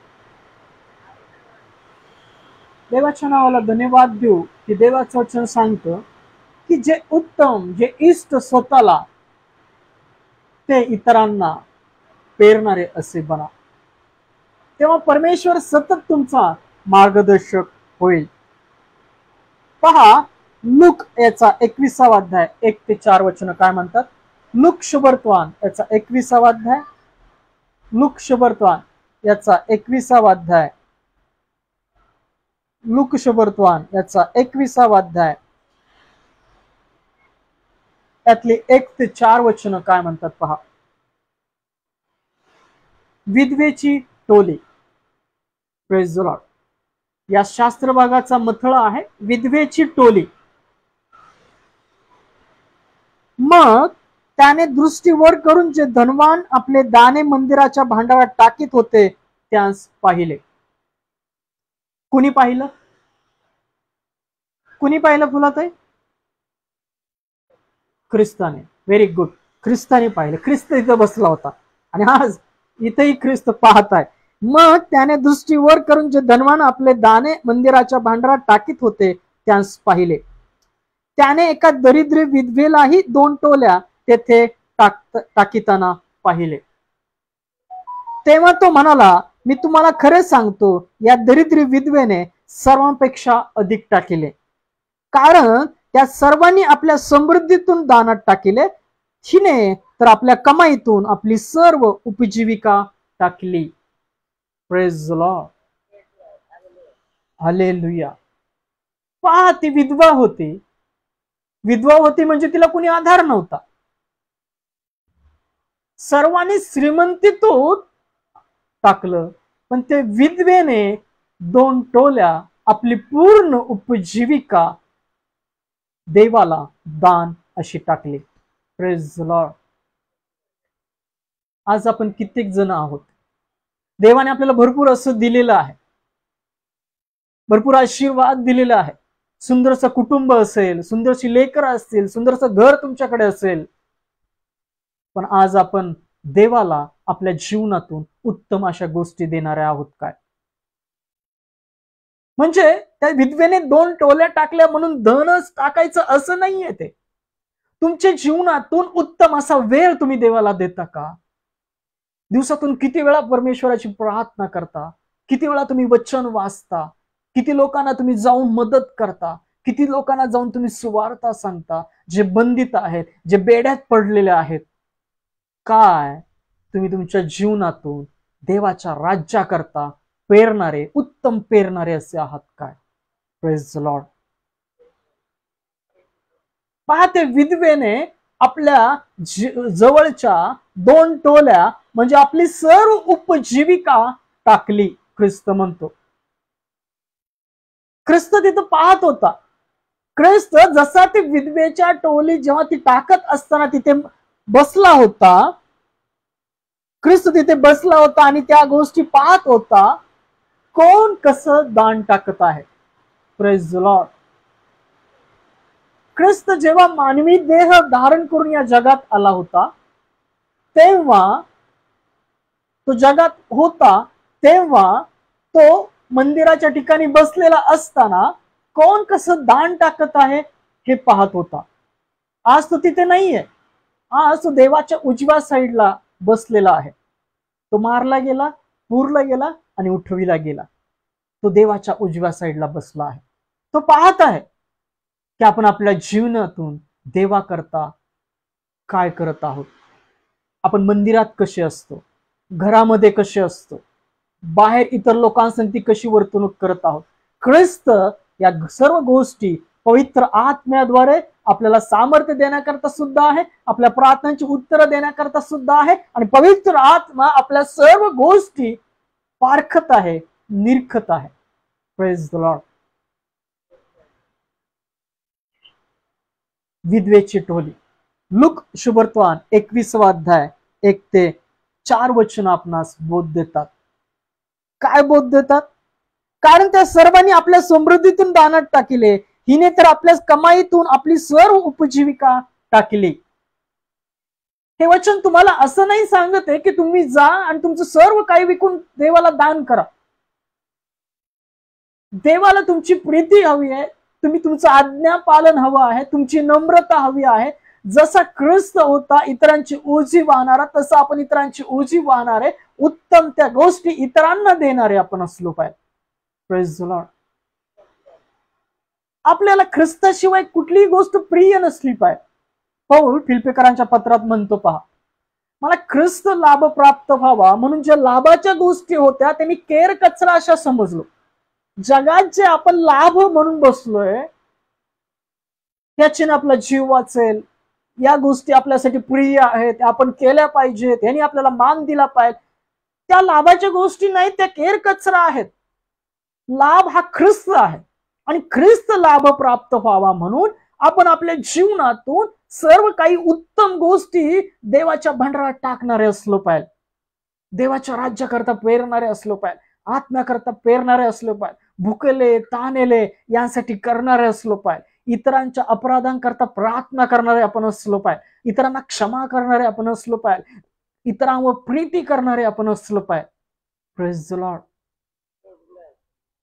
देवाच्या नावाला धन्यवाद देऊ की देवाचं वचन सांगतं की जे उत्तम, जे इष्ट स्वतःला, ते इतरांना पेरणारे असे बना. तेव्हा परमेश्वर सतत तुमचा मार्गदर्शक होईल. पहा, लूक याचा 21वा अध्याय 1 ते 4 वचन काय म्हणतात. लूक शुभवर्तमान याचा 21वा अध्याय, लूक शुभवर्तमान याचा 21वा अध्याय, लूक शुभवर्तमान याचा 21वा अध्याय, त्यातली 1 ते 4 वचन काय म्हणतात पहा. विधवेची टोली. Praise the Lord. या शास्त्र भागाचा मथळा आहे विधवेची टोली. मग त्याने दृष्टी वर करून जे धनवान आपले दाणे मंदिराच्या भांडारात टाकीत होते त्यास पाहिले. कुणी पाहिलं? कुणी पाहिलं फुलाताई? ख्रिस्ताने. Very good. ख्रिस्ताने पाहिलं. ख्रिस्त इथं बसला होता आणि आज इथेही ख्रिस्त पाहत आहे. मग त्याने दृष्टी वर करून जे धनवान आपले दाणे मंदिराच्या भांडारात टाकीत होते त्यास पाहिले. त्याने एका दरिद्री विधवेलाही 2 टोल्या तेथे टाकीताना पाहिले. तेव्हा तो म्हणाला, मी तुम्हाला खरे सांगतो, या दरिद्री विधवेने सर्वांपेक्षा अधिक टाकिले, कारण त्या सर्वांनी आपल्या समृद्धीतून दानात टाकिले, हिने तर आपल्या कमाईतून आपली सर्व उपजीविका टाकली. Praise the Lord. हालेलुया. पहा, ती विधवा होती. विधवा होती म्हणजे तिला कुणी आधार नव्हता. सर्वांनी श्रीमंतीतून टाकलं, पण ते विधवेने 2 टोल्या आपली पूर्ण उपजीविका देवाला दान अशी टाकली. Praise the Lord. आज आपण कित्येक जण आहोत. देवाने आपल्याला भरपूर असं दिलेलं आहे, भरपूर आशीर्वाद दिलेला आहे. सुंदरचं कुटुंब असेल, सुंदरशी लेकरं असतील, सुंदरचं घर तुमच्याकडे असेल, पण आज आपण देवाला आपल्या जीवनातून उत्तम अशा गोष्टी देणाऱ्या आहोत काय? म्हणजे त्या विधवेने 2 टोल्या टाकल्या म्हणून धनच टाकायचं असं नाहीये. ते तुमच्या जीवनातून उत्तम असा वेळ तुम्ही देवाला देता का? दिवसातून किती वेळा परमेश्वराची प्रार्थना करता? किती वेळा तुम्ही वचन वाचता? किती लोकांना तुम्ही जाऊन मदत करता? किती लोकांना जाऊन तुम्ही सुवार्ता सांगता, जे बंदित आहेत, जे बेड्यात पडलेले आहेत? काय तुम्ही तुमच्या जीवनातून देवाच्या राज्याकरता पेरणारे, उत्तम पेरणारे असे आहात काय? Praise the Lord. पहा, ते विधवेने आपल्या जवळच्या 2 टोल्या म्हणजे आपली सर्व उपजीविका टाकली. ख्रिस्त म्हणतो, ख्रिस्त तिथं पाहत होता. ख्रिस्त जसा ती विधवेच्या टोली जेव्हा ती टाकत असताना तिथे बसला होता, ख्रिस्त तिथे बसला होता आणि त्या गोष्टी पाहत होता, कोण कसं दान टाकत आहे. Praise the Lord. ख्रिस्त जेव्हा मानवी देह धारण करून या जगात आला होता, तेव्हा तो जगात होता, तेव्हा तो मंदिराच्या ठिकाणी बसलेला असताना कोण कसं दान टाकत आहे हे पाहत होता. आज तो तिथे नाहीये. आज तो देवाच्या उजव्या साईडला बसलेला आहे. तो मारला गेला, पुरला गेला आणि उठविला गेला. तो देवाच्या उजव्या साईडला बसला आहे. तो पाहत आहे की आपण आपल्या जीवनातून देवाकरता काय करत आहोत. आपण मंदिरात कसे असतो, घरामध्ये कसे असतो, बाहेर इतर लोकांसंगती कशी वर्तणूक करत आहोत. ख्रिस्त या सर्व गोष्टी पवित्र आत्म्याद्वारे आपल्याला सामर्थ्य देण्याकरता सुद्धा आहे, आपल्या प्रार्थनांची उत्तरं देण्याकरता सुद्धा आहे, आणि पवित्र आत्मा आपल्या सर्व गोष्टी पारखत आहे, निरखत आहे. Praise the Lord. विधवेची टोली. लूक शुभवर्तमान 21वा अध्याय 1 ते 4 वचन आपणास बोध देतात. काय बोध देतात? कारण त्या सर्वांनी आपल्या समृद्धीतून दानात टाकिले, हिने तर आपल्या कमाईतून आपली सर्व उपजीविका टाकली. हे वचन तुम्हाला असं नाही सांगत आहे की तुम्ही जा आणि तुमचं सर्व काही विकून देवाला दान करा. देवाला तुमची प्रीती हवी आहे, तुम्ही तुमचं आज्ञा पालन हवं आहे, तुमची नम्रता हवी आहे. जसा ख्रिस्त होता इतरांची ओझी वाहणारा, तसं आपण इतरांची ओझी वाहणारे, उत्तम त्या गोष्टी इतरांना देणारे आपण असलो पाहिजे. Praise the Lord. आपल्याला ख्रिस्ताशिवाय कुठलीही गोष्ट प्रिय नसली पाहिजे. पौल फिलिप्पिकरांच्या पत्रात म्हणतो, पहा, मला ख्रिस्त लाभ प्राप्त व्हावा म्हणून ज्या लाभाच्या गोष्टी होत्या ते मी केर कचरा अशा समजलो. जगात जे आपण लाभ म्हणून बसलोय, याच्याने आपला जीव वाचेल, या गोष्टी आपल्यासाठी प्रिय आहेत, आपण केल्या पाहिजेत, यांनी आपल्याला मान दिला पाहिजे, त्या लाभाच्या गोष्टी नाही, त्या केर कचरा आहेत. लाभ हा ख्रिस्त आहे, आणि ख्रिस्त लाभ प्राप्त व्हावा म्हणून आपण आपल्या जीवनातून सर्व काही उत्तम गोष्टी देवाच्या भंडारात टाकणारे असलो पाहिजे. देवाच्या राज्याकरता पेरणारे असलो पाहिजे, आत्म्याकरता पेरणारे असलो पाहिजे, भुकेले तानेले यांसाठी करणारे असलो पाहिजे, इतरांच्या अपराधांकरता प्रार्थना करणारे आपण असलो पाहिजे, इतरांना क्षमा करणारे आपण असलो पाहिजे, इतरांवर प्रीती करणारे आपण असलो पाहिजे. Praise the Lord.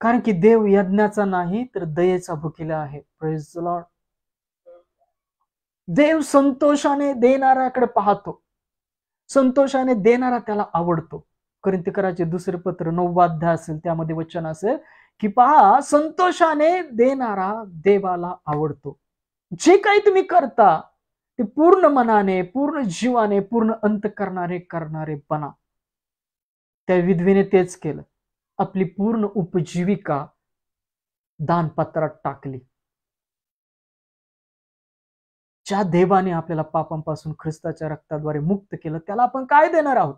कारण की देव यज्ञाचा नाही तर दयेचा भुकेला आहे. Praise the Lord. देव संतोषाने देणाऱ्याकडे पाहतो, संतोषाने देणारा त्याला आवडतो. कोरिन्थीकराचे दुसरे पत्र 9वा अध्याय असेल, त्यामध्ये वचन असेल की पहा, संतोषाने देणारा देवाला आवडतो. जे काही तुम्ही करता ते पूर्ण मनाने, पूर्ण जीवाने, पूर्ण अंतःकरणाने करणारे बना. त्या विधवेने तेच केलं. आपली पूर्ण उपजीविका दानपत्रात टाकली. ज्या देवाने आपल्याला पापांपासून ख्रिस्ताच्या रक्ताद्वारे मुक्त केलं, त्याला आपण काय देणार आहोत?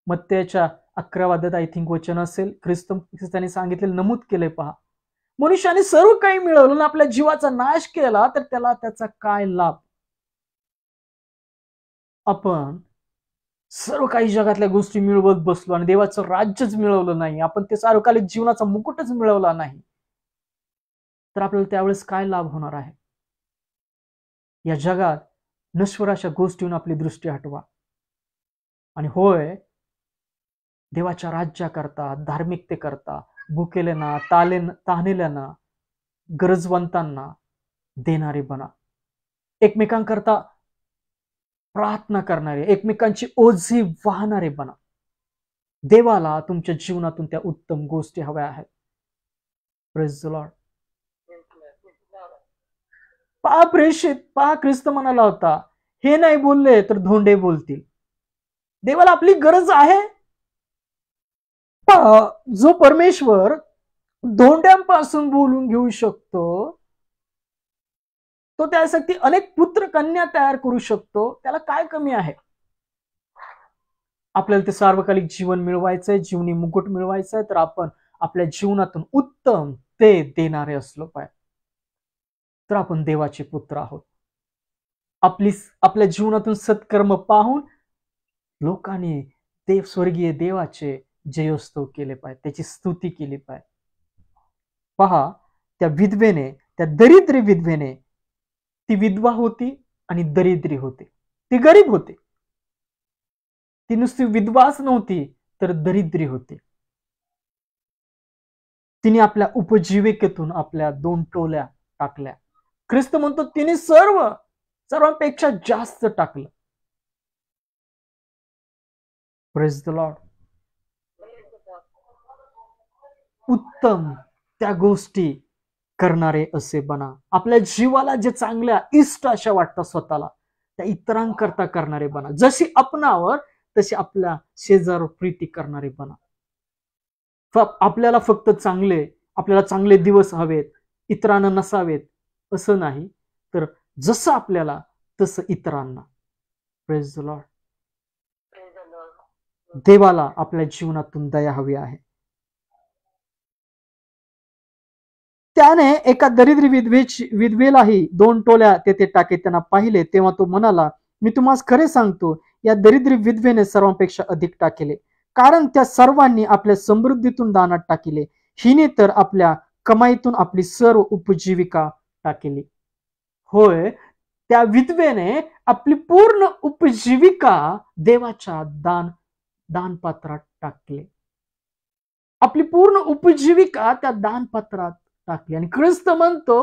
मत्तेच्या 11व्या अध्यायात आय थिंक वचन असेल, ख्रिस्ताने सांगितलेलं नमूद केलंय, पहा, मनुष्याने सर्व काही मिळवलं आणि आपल्या जीवाचा नाश केला तर त्याला त्याचा काय लाभ? आपण सर्व काही जगातल्या गोष्टी मिळवत बसलो आणि देवाचं राज्यच मिळवलं नाही, आपण ते सार्वकालिक जीवनाचा मुकुटच मिळवला नाही, तर आपल्याला त्यावेळेस काय लाभ होणार आहे? या जगात नश्वर अशा गोष्टींवर आपली दृष्टी हटवा, आणि होय, देवाच्या राज्याकरता, धार्मिकतेकरता, भुकेल्यांना, ताहनेल्यांना, गरजवंतांना देणारे बना. एकमेकांकरता प्रार्थना करणारे, एकमेकांची ओझी वाहणारे बना. देवाला तुमच्या जीवनातून त्या उत्तम गोष्टी हव्या आहेत. Praise the Lord. पहा प्रेषित, पहा ख्रिस्त म्हणाला होता, हे नाही बोलले तर धोंडे बोलतील. देवाला आपली गरज आहे. जो परमेश्वर धोंड्यांपासून बोलून घेऊ शकतो, तो त्यासाठी अनेक पुत्र कन्या तयार करू शकतो, त्याला काय कमी आहे? आपल्याला ते सार्वकालिक जीवन मिळवायचंय, जीवनी मुकुट मिळवायचंय, तर आपण आपल्या जीवनातून उत्तम ते देणारे असलो पाहिजे. तर आपण देवाचे पुत्र आहोत. आपल्या जीवनातून सत्कर्म पाहून लोकांनी स्वर्गीय देवाचे जयोस्तव केले पाहिजे, त्याची स्तुती केली पाहिजे. पहा, त्या विधवेने, त्या दरिद्री विधवेने, ती विधवा होती आणि दरिद्री होती, ती गरीब होती. ती नुसती विधवाच नव्हती तर दरिद्री होती. तिने आपल्या उपजीविकेतून आपल्या 2 टोल्या टाकल्या. ख्रिस्त म्हणतो तिने सर्वांपेक्षा जास्त टाकलं. Praise the Lord. उत्तम त्या गोष्टी करणारे असे बना. आपल्या जीवाला जे चांगल्या इष्ट अशा वाटतात स्वतःला, त्या इतरांकरता करणारे बना. जशी आपणावर तशी आपल्या शेजारावर प्रीती करणारे बना. आपल्याला फक्त आपल्याला चांगले दिवस हवेत, इतरांना नसावेत असं नाही, तर जसं आपल्याला तसं इतरांना. Praise the Lord. देवाला आपल्या जीवनातून दया हवी आहे. त्याने एका दरिद्री विधवेलाही 2 टोल्या तेथे टाके त्यांना पाहिले. तेव्हा तो म्हणाला, मी तुम्हाला खरे सांगतो, या दरिद्री विधवेने सर्वांपेक्षा अधिक टाकले, कारण त्या सर्वांनी आपल्या समृद्धीतून दानात टाकले. हिने तर आपल्या कमाईतून आपली सर्व उपजीविका टाकली. होय, त्या विधवेने आपली पूर्ण उपजीविका देवाच्या दानपात्रात टाकले. आपली पूर्ण उपजीविका त्या दानपात्रात टाकली. आणि ख्रिस्त म्हणतो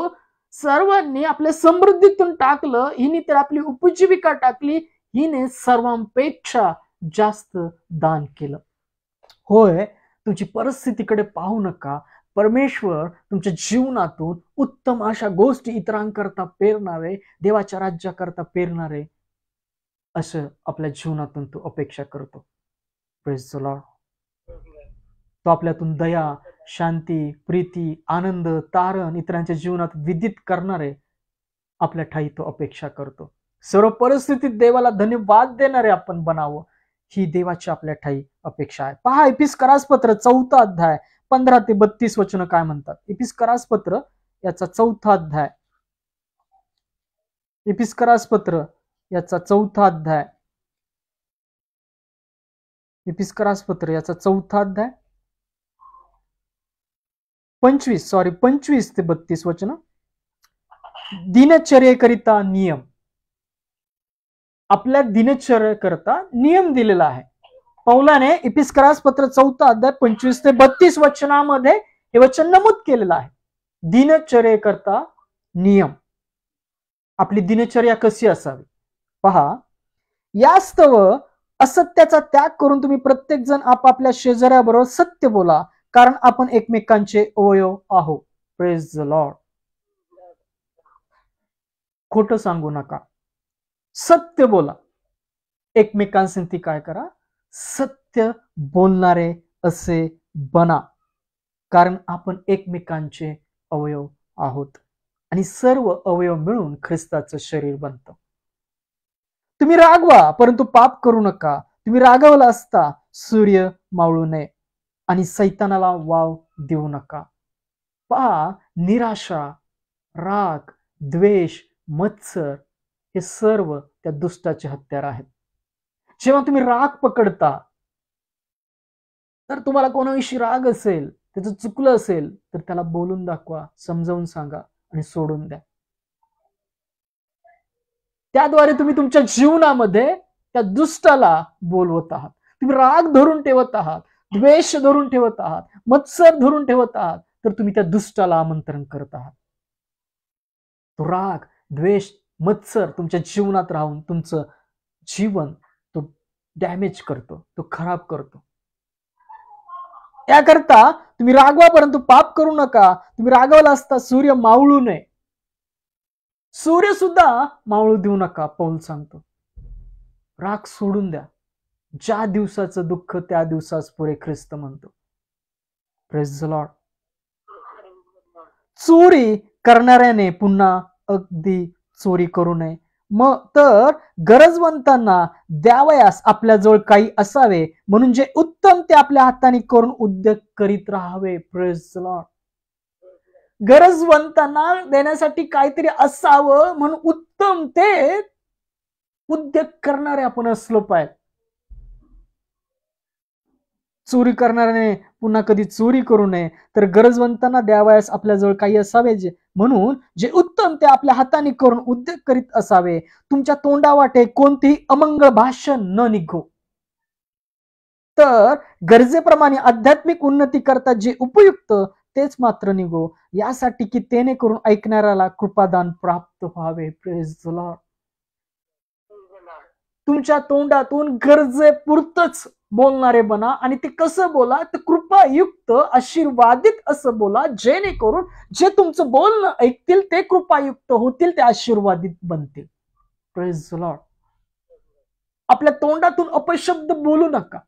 सर्वांनी आपल्या समृद्धीतून टाकलं, हिने तर आपली उपजीविका टाकली, हिने सर्वांपेक्षा जास्त दान केलं. होय, तुमची परिस्थितीकडे पाहू नका. परमेश्वर तुमच्या जीवनातून उत्तम अशा गोष्टी इतरांकरता पेरणारे, देवाच्या राज्याकरता पेरणारे असं आपल्या जीवनातून तो अपेक्षा करतो. Praise the Lord. तो आपल्यातून दया, शांती, प्रीती, आनंद, तारण इतरांच्या जीवनात विदित करणारे आपल्या ठाई तो अपेक्षा करतो. सर्व परिस्थितीत देवाला धन्यवाद देणारे आपण बनावं, ही देवाची आपल्या ठाई अपेक्षा आहे. पहा, इफिसकरास पत्र 4 अध्याय 15 ते 32 वचन काय म्हणतात. इफिसकरास पत्र याचा 4 अध्याय, इफिसकरास पत्र याचा 4 अध्याय, इफिसकरास पत्र याचा 4 अध्याय 25 ते 32 वचन. दिनचर्येकरिता नियम. आपल्या दिनचर्येकरिता नियम दिलेला आहे. पौलाने इफिसकरास पत्र 4 अध्याय 25 ते 32 वचनामध्ये हे वचन नमूद केलेलं आहे. दिनचर्येकरिता नियम. आपली दिनचर्या कशी असावी पहा. यास्तव असत्याचा त्याग करून तुम्ही प्रत्येक जण आपापल्या शेजाऱ्याबरोबर सत्य बोला, कारण आपण एकमेकांचे अवयव आहोत. Praise the Lord. खोटं सांगू नका, सत्य बोला. एकमेकांसाठी काय करा, सत्य बोलणारे असे बना, कारण आपण एकमेकांचे अवयव आहोत आणि सर्व अवयव मिळून ख्रिस्ताचं शरीर बनतं. तुम्ही रागवा परंतु पाप करू नका. तुम्ही रागवला असता सूर्य मावळू नये आणि सैतानाला वाव देऊ नका. पहा, निराशा, राग, द्वेष, मत्सर हे सर्व त्या दुष्टाचे हत्यार आहेत. जेव्हा तुम्ही राग पकडता, तर तुम्हाला कोणाविषयी राग असेल, त्याचं चुकलं असेल तर त्याला बोलून दाखवा, समजावून सांगा आणि सोडून द्या. त्याद्वारे तुम्ही तुमच्या जीवनामध्ये त्या दुष्टाला बोलवत आहात. तुम्ही राग धरून ठेवत आहात, द्वेष धरून ठेवत आहात, मत्सर धरून ठेवत आहात, तर तुम्ही त्या दुष्टाला आमंत्रण करत आहात. तो राग, द्वेष, मत्सर तुमच्या जीवनात राहून तुमचं जीवन तो डॅमेज करतो, तो खराब करतो. याकरता तुम्ही रागवा परंतु पाप करू नका. तुम्ही रागवला असता सूर्य मावळू नये. सूर्य सुद्धा मावळू देऊ नका. पौल सांगतो, राग सोडून द्या. ज्या दिवसाचं दुःख त्या दिवसाच पुरे, ख्रिस्त म्हणतो. Praise the Lord. चोरी करणाऱ्याने पुन्हा अगदी चोरी करू नये, मग तर गरजवंतांना द्यावयास आपल्याजवळ काही असावे, म्हणून जे उत्तम ते आपल्या हाताने करून उद्योग करीत राहावे. Praise the Lord. गरजवंतांना देण्यासाठी काहीतरी असावं म्हणून उत्तम ते उद्योग करणारे आपण असलो पाहिजे. चोरी करणाऱ्याने पुन्हा कधी चोरी करू नये, तर गरजवंतांना द्यावयास आपल्याजवळ काही असावे म्हणून जे उत्तम ते आपल्या हाताने करून उद्योग करीत असावे. तुमच्या तोंडावाटे कोणतेही अमंगळ भाषण न निघो, तर गरजेप्रमाणे आध्यात्मिक उन्नती करता जे उपयुक्त तेच मात्र निघो, यासाठी की तेने करून ऐकणाऱ्याला कृपादान प्राप्त व्हावे. Praise the Lord. तुमच्या तोंडातून गरजेपुरतच बोलणारे बना, आणि ते कसं बोला तर कृपायुक्त आशीर्वादित असं बोला, जेणेकरून जे तुमचं बोलणं ऐकतील ते कृपायुक्त होतील, ते आशीर्वादित बनतील. Praise the Lord. आपल्या तोंडातून अपशब्द बोलू नका.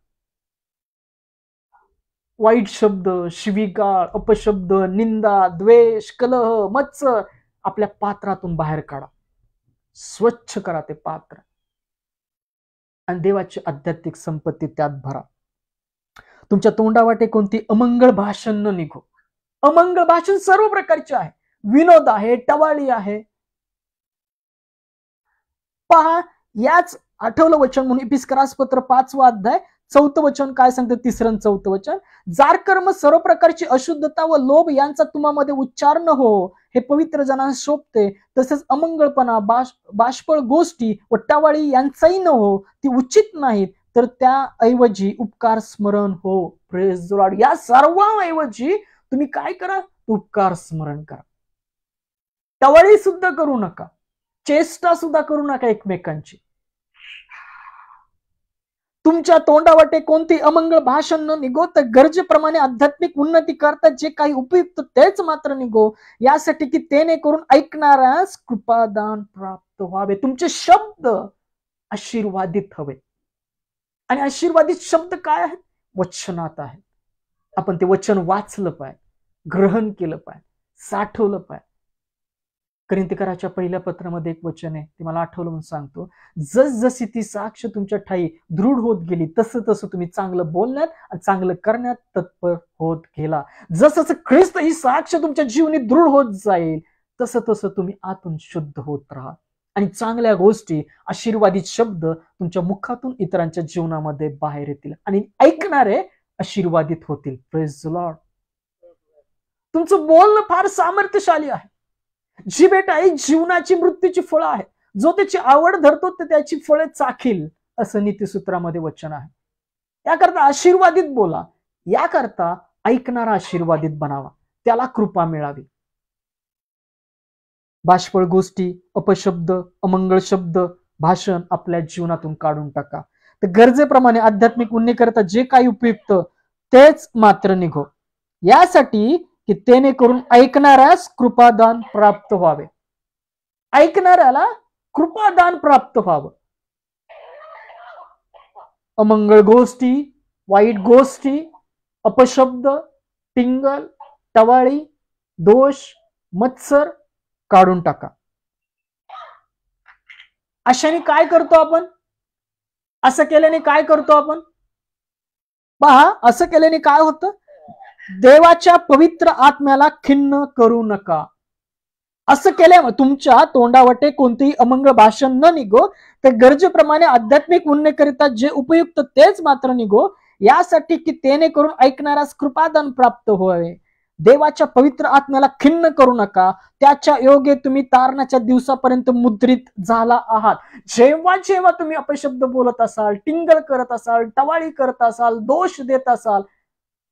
वाईट शब्द, शिवीगाळ, अपशब्द, निंदा, द्वेष, कलह, मत्सर आपल्या पात्रातून बाहेर काढा. स्वच्छ करा ते पात्र, आणि देवाची आध्यात्मिक संपत्ती त्यात भरा. तुमच्या तोंडावाटे कोणती अमंगळ भाषण न निघो. अमंगळ भाषण सर्व प्रकारचे आहे. विनोद आहे, टवाळी आहे. पहा, याच आठवलं वचन म्हणून इपिस्करास पत्र 5वा अध्याय 4थं वचन काय सांगतं? 3रं आणि 4थं वचन. जार कर्म सर्व प्रकारची अशुद्धता व लोभ यांचा तुम्हामध्ये उच्चार न हो, हे पवित्र जनांना शोभते. तसेच अमंगळपणा, बाष्पळ गोष्टी व टवाळी यांचाही न हो, ती उचित नाहीत, तर त्याऐवजी उपकार स्मरण हो. Praise the Lord. या सर्वांऐवजी तुम्ही काय करा? उपकार स्मरण करा. टवाळी सुद्धा करू नका, चेष्टा सुद्धा करू नका एकमेकांची. तुमच्या तोंडावाटे कोणती अमंगळ भाषण न निघो, तर गरजेप्रमाणे आध्यात्मिक उन्नती करता जे काही उपयुक्त तेच मात्र निघो, यासाठी की तेने करून ऐकणाऱ्यास कृपादान प्राप्त व्हावे. तुमचे शब्द आशीर्वादित हवे. आणि आशीर्वादित शब्द काय आहेत? वचनात आहेत. आपण ते वचन वाचलं पाहिजे, ग्रहण केलं पाहिजे, साठवलं पाहिजे. कोरिन्थीकराच्या पहिल्या पत्रामध्ये एक वचन आहे, ते मला आठवलं म्हणून सांगतो. जसजशी ती साक्ष तुमच्या ठाई दृढ होत गेली, तसं तसं तुम्ही चांगलं बोलण्यात आणि चांगलं करण्यात तत्पर होत गेला. जसं ख्रिस्त ही साक्ष तुमच्या जीवनी दृढ होत जाईल, तसं तसं तुम्ही आतून शुद्ध होत राहा, आणि चांगल्या गोष्टी, आशीर्वादित शब्द तुमच्या मुखातून इतरांच्या जीवनामध्ये बाहेर येतील, आणि ऐकणारे आशीर्वादित होतील. Praise the Lord. तुमचं बोलणं फार सामर्थ्यशाली आहे. जी बेटा ही जीवनाची मृत्यूची फळं आहे. जो त्याची आवड धरतो ते त्याची फळे चाखील, असं नीतिसूत्रामध्ये वचन आहे. याकरता आशीर्वादित बोला, याकरता ऐकणारा आशीर्वादित बनावा, त्याला कृपा मिळावी. बाष्पळ गोष्टी, अपशब्द, अमंगळ शब्द, भाषण आपल्या जीवनातून काढून टाका. तर गरजेप्रमाणे आध्यात्मिक उन्नती करता जे काही उपयुक्त तेच मात्र निघो, यासाठी की तेने करून ऐकणाऱ्यास कृपादान प्राप्त व्हावे. ऐकणाऱ्याला कृपादान प्राप्त व्हावं. अमंगळ गोष्टी, वाईट गोष्टी, अपशब्द, टिंगल, टवाळी, दोष, मत्सर काढून टाका. अशाने काय करतो आपण? असं केल्याने काय करतो आपण? पहा, असं केल्याने काय होतं? देवाच्या पवित्र आत्म्याला खिन्न करू नका. असं केल्यामुळे तुमच्या तोंडावाटे कोणतेही अमंगळ भाषण न निघो, तर गरजेप्रमाणे आध्यात्मिक उन्नतीकरिता जे उपयुक्त तेच मात्र निघो, यासाठी की तेने करून ऐकणाऱ्यास कृपादान प्राप्त व्हावे. देवाच्या पवित्र आत्म्याला खिन्न करू नका. त्याच्या योगे तुम्ही तारणाच्या दिवसापर्यंत मुद्रित झाला आहात. जेव्हा जेव्हा तुम्ही अपशब्द बोलत असाल, टिंगल करत असाल, टवाळी करत असाल, दोष देत असाल,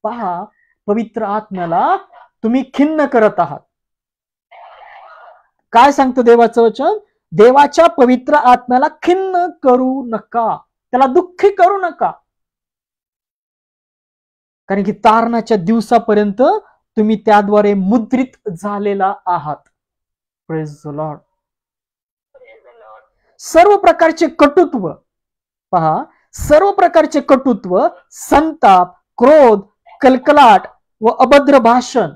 पहा, पवित्र आत्म्याला तुम्ही खिन्न करत आहात. काय सांगतं देवाचं वचन? देवाच्या पवित्र आत्म्याला खिन्न करू नका, त्याला दुःखी करू नका, कारण की तारणाच्या दिवसापर्यंत तुम्ही त्याद्वारे मुद्रित झालेला आहात. Praise the Lord. सर्व प्रकारचे कटुत्व, पहा, सर्व प्रकारचे कटुत्व, संताप, क्रोध, कलकलाट व अभद्र भाषण,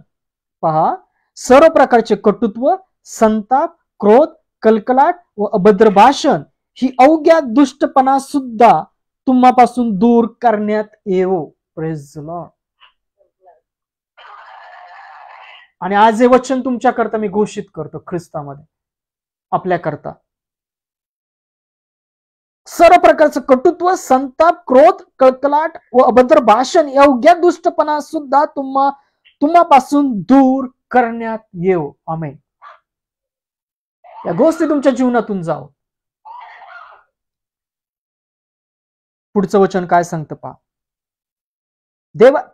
पहा, सर्व प्रकारचे कटुत्व, संताप, क्रोध, कलकलाट व अभद्र भाषण ही अवघ्या दुष्टपणा सुद्धा तुम्हापासून दूर करण्यात येवो. Praise the Lord. आणि आज हे वचन तुमच्याकरता मी घोषित करतो ख्रिस्तामध्ये, आपल्याकरता सर्व प्रकारचं कटुत्व, संताप, क्रोध, कळकलाट व अभद्र भाषण योग्य दुष्टपणा सुद्धा तुम्हापासून दूर करण्यात येऊ. आमेन. या गोष्टी तुमच्या जीवनातून जाओ. पुढचं वचन काय सांगतं पहा.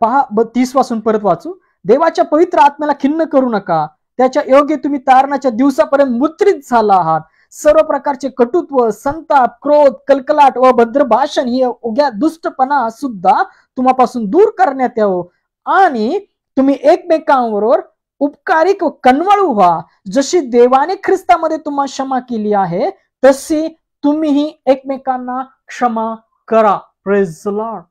पहा 30 पासून परत वाचू. देवाच्या पवित्र आत्म्याला खिन्न करू नका, त्याच्या योग्य तुम्ही तारणाच्या दिवसापर्यंत मुद्रित झाला आहात. सर्व प्रकारचे कटुत्व, संताप, क्रोध, कलकलाट व भद्र भाषण ही उग्या दुष्टपणा सुद्धा तुम्हापासून दूर करण्यात यावं आणि तुम्ही एकमेकांबरोबर उपकारिक व कनवळू व्हा. जशी देवाने ख्रिस्तामध्ये तुम्हाला क्षमा केली आहे तशी तुम्हीही एकमेकांना क्षमा करा. Praise the Lord.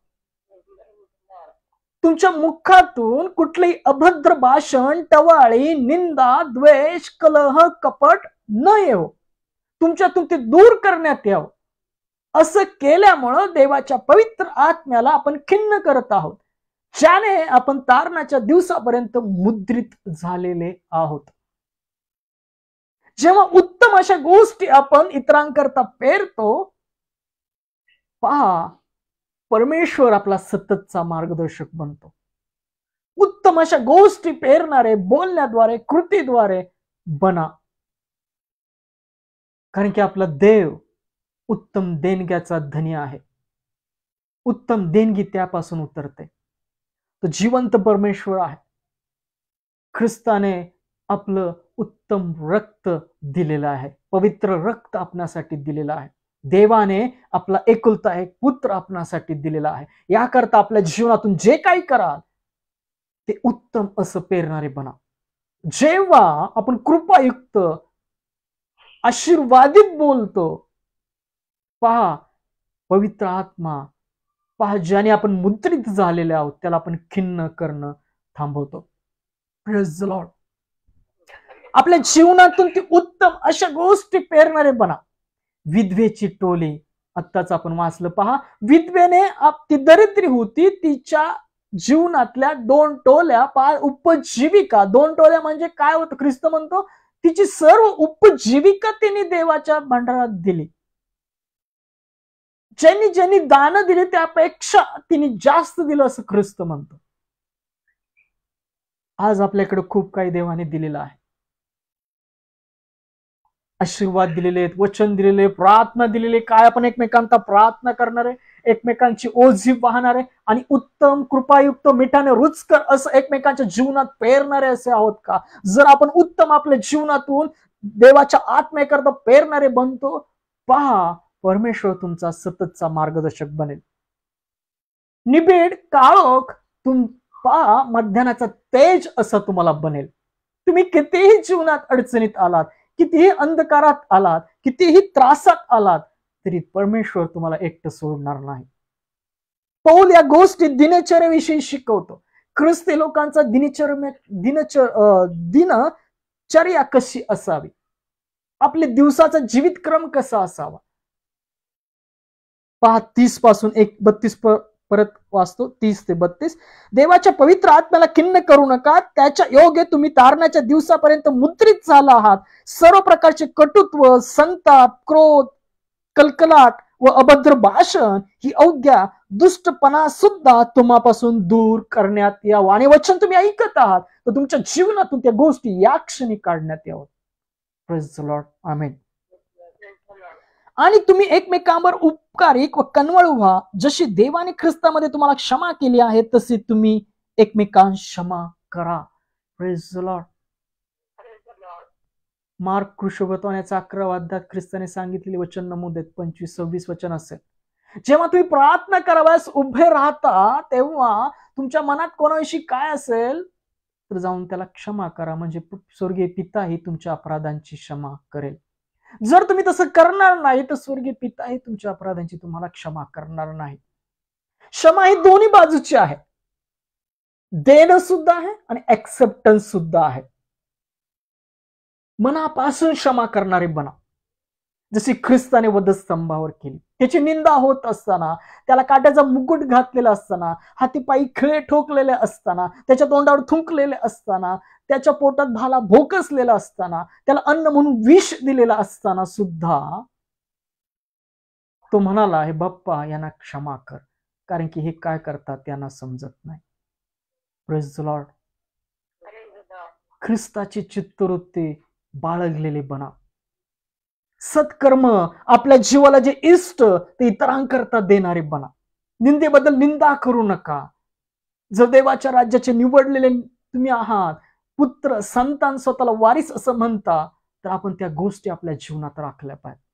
तुमच्या मुखातून कुठलेही अभद्र भाषण, टवाळी, निंदा, द्वेष, कलह, कपट न येऊ, तुमच्यातून ते दूर करण्यात यावं. असं केल्यामुळं देवाच्या पवित्र आत्म्याला आपण खिन्न करत आहोत, ज्याने आपण तारणाच्या दिवसापर्यंत मुद्रित झालेले आहोत. जेव्हा उत्तम अशा गोष्टी आपण इतरांकरता पेरतो, पहा परमेश्वर आपला सततचा मार्गदर्शक बनतो. उत्तम अशा गोष्टी पेरणारे बोलण्याद्वारे, कृतीद्वारे बना. कारण की आपला देव उत्तम देणग्याचा धनी आहे. उत्तम देणगी त्यापासून उतरते. तो जिवंत परमेश्वर आहे. ख्रिस्ताने आपलं उत्तम रक्त दिलेलं आहे. पवित्र रक्त आपणासाठी दिलेलं आहे. देवाने आपला एकुलता एक पुत्र आपणासाठी दिलेला आहे. याकरता आपल्या जीवनातून जे काही कराल ते उत्तम असं पेरणारे बना. जेव्हा आपण कृपायुक्त आशीर्वादित बोलतो, पहा पवित्र आत्मा, पहा ज्याने आपण मुद्रित झालेले आहोत त्याला आपण खिन्न करणं थांबवतो. Praise the Lord. आपल्या जीवनातून ती उत्तम अशा गोष्टी पेरणारे बना. विधवेची टोली आत्ताच आपण वाचलं. पहा विधवेने ती दरिद्री होती, तिच्या जीवनातल्या 2 टोल्या, पहा उपजीविका, 2 टोल्या म्हणजे काय होतं, ख्रिस्त म्हणतो तिची सर्व उपजीविका तिने देवाच्या भांडारात दिली. ज्यांनी ज्यांनी दान दिले त्यापेक्षा तिने जास्त दिलं असं ख्रिस्त म्हणतो. आज आपल्याकडे खूप काही देवाने दिलेलं आहे. आशीर्वाद दिलेले आहेत, वचन दिलेले, प्रार्थना दिलेले. काय आपण एकमेकांचा प्रार्थना करणारे, एकमेकांची ओझी वाहणारे आणि उत्तम कृपायुक्त मिठाने रुचकर असं एकमेकांच्या जीवनात पेरणारे असे आहोत का? जर आपण उत्तम आपल्या जीवनातून देवाच्या आत्म्याकरता पेरणारे बनतो, पहा परमेश्वर तुमचा सततचा मार्गदर्शक बनेल. निबिड काळोख पहा मध्यानाचा तेज असं तुम्हाला बनेल. तुम्ही कितीही जीवनात अडचणीत आलात, कितीही अंधकारात आलात, कितीही त्रासात आलात, तरी परमेश्वर तुम्हाला एकटं सोडणार नाही. पौल या गोष्टी दिनचर्याविषयी शिकवतो. ख्रिस्ती लोकांचा दिनचर्या कशी असावी, आपले दिवसाचा जीवितक्रम कसा असावा. पहा 30 पासून 32 परत वाचतो. 30 ते 32. देवाच्या पवित्र आत्म्याला खिन्न करू नका, त्याच्या योग्य तुम्ही तारणाच्या दिवसापर्यंत मुद्रित झाला आहात. सर्व प्रकारचे कटुत्व, संताप, क्रोध, कलकलाट व अभद्र भाषण ही अवघ्या दुष्टपणा सुद्धा तुम्हापासून दूर करण्यात यावं. आणि वचन तुम्ही ऐकत आहात तर तुमच्या जीवनातून त्या गोष्टी या क्षणी काढण्यात यावं. Praise the Lord. आमेन. आणि तुम्ही एकमेकांवर उपकारिक व कनवळू व्हा. जशी देवाने ख्रिस्तामध्ये तुम्हाला क्षमा केली आहे तशी तुम्ही एकमेकांस क्षमा करा. Praise the Lord. मार्क कृष्णभतवाण्याचा 11 अध्यायात ख्रिस्ताने सांगितलेले वचन नमूद आहेत. 25-26 वचन असेल. जेव्हा तुम्ही प्रार्थना कराव्यास उभे राहता तेव्हा तुमच्या मनात कोणाविषयी काय असेल तर जाऊन त्याला क्षमा करा, म्हणजे स्वर्गीय पिताही तुमच्या अपराधांची क्षमा करेल. जर तुम्ही तसं करणार नाही तर स्वर्गीय पिताही तुमच्या अपराधांची तुम्हाला क्षमा करणार नाही. क्षमा ही दोन्ही बाजूची आहे. देणं सुद्धा आहे आणि ऍक्सेप्टन्स सुद्धा आहे. मनापासून क्षमा करणारे बना. जशी ख्रिस्ताने वधस्तंभावर केली. त्याची निंदा होत असताना, त्याला काट्याचा मुकुट घातलेला असताना, हातीपायी खिळे ठोकलेले असताना, त्याच्या तोंडावर थुंकलेले असताना, त्याच्या पोटात भाला भोकसलेला असताना, त्याला अन्न म्हणून विष दिलेला असताना सुद्धा तो म्हणाला, हे बाप्पा यांना क्षमा कर, कारण की हे काय करतात त्यांना समजत नाही. Praise the Lord. ख्रिस्ताची चित्तवृत्ती बाळगलेली बना. सत्कर्म आपल्या जीवाला जे इष्ट ते इतरांकरता देणारे बना. निंदेबद्दल निंदा करू नका. जर देवाच्या राज्याचे निवडलेले तुम्ही आहात, पुत्र संतान, स्वतःला वारीस असं म्हणता, तर आपण त्या गोष्टी आपल्या जीवनात राखल्या पाहिजे.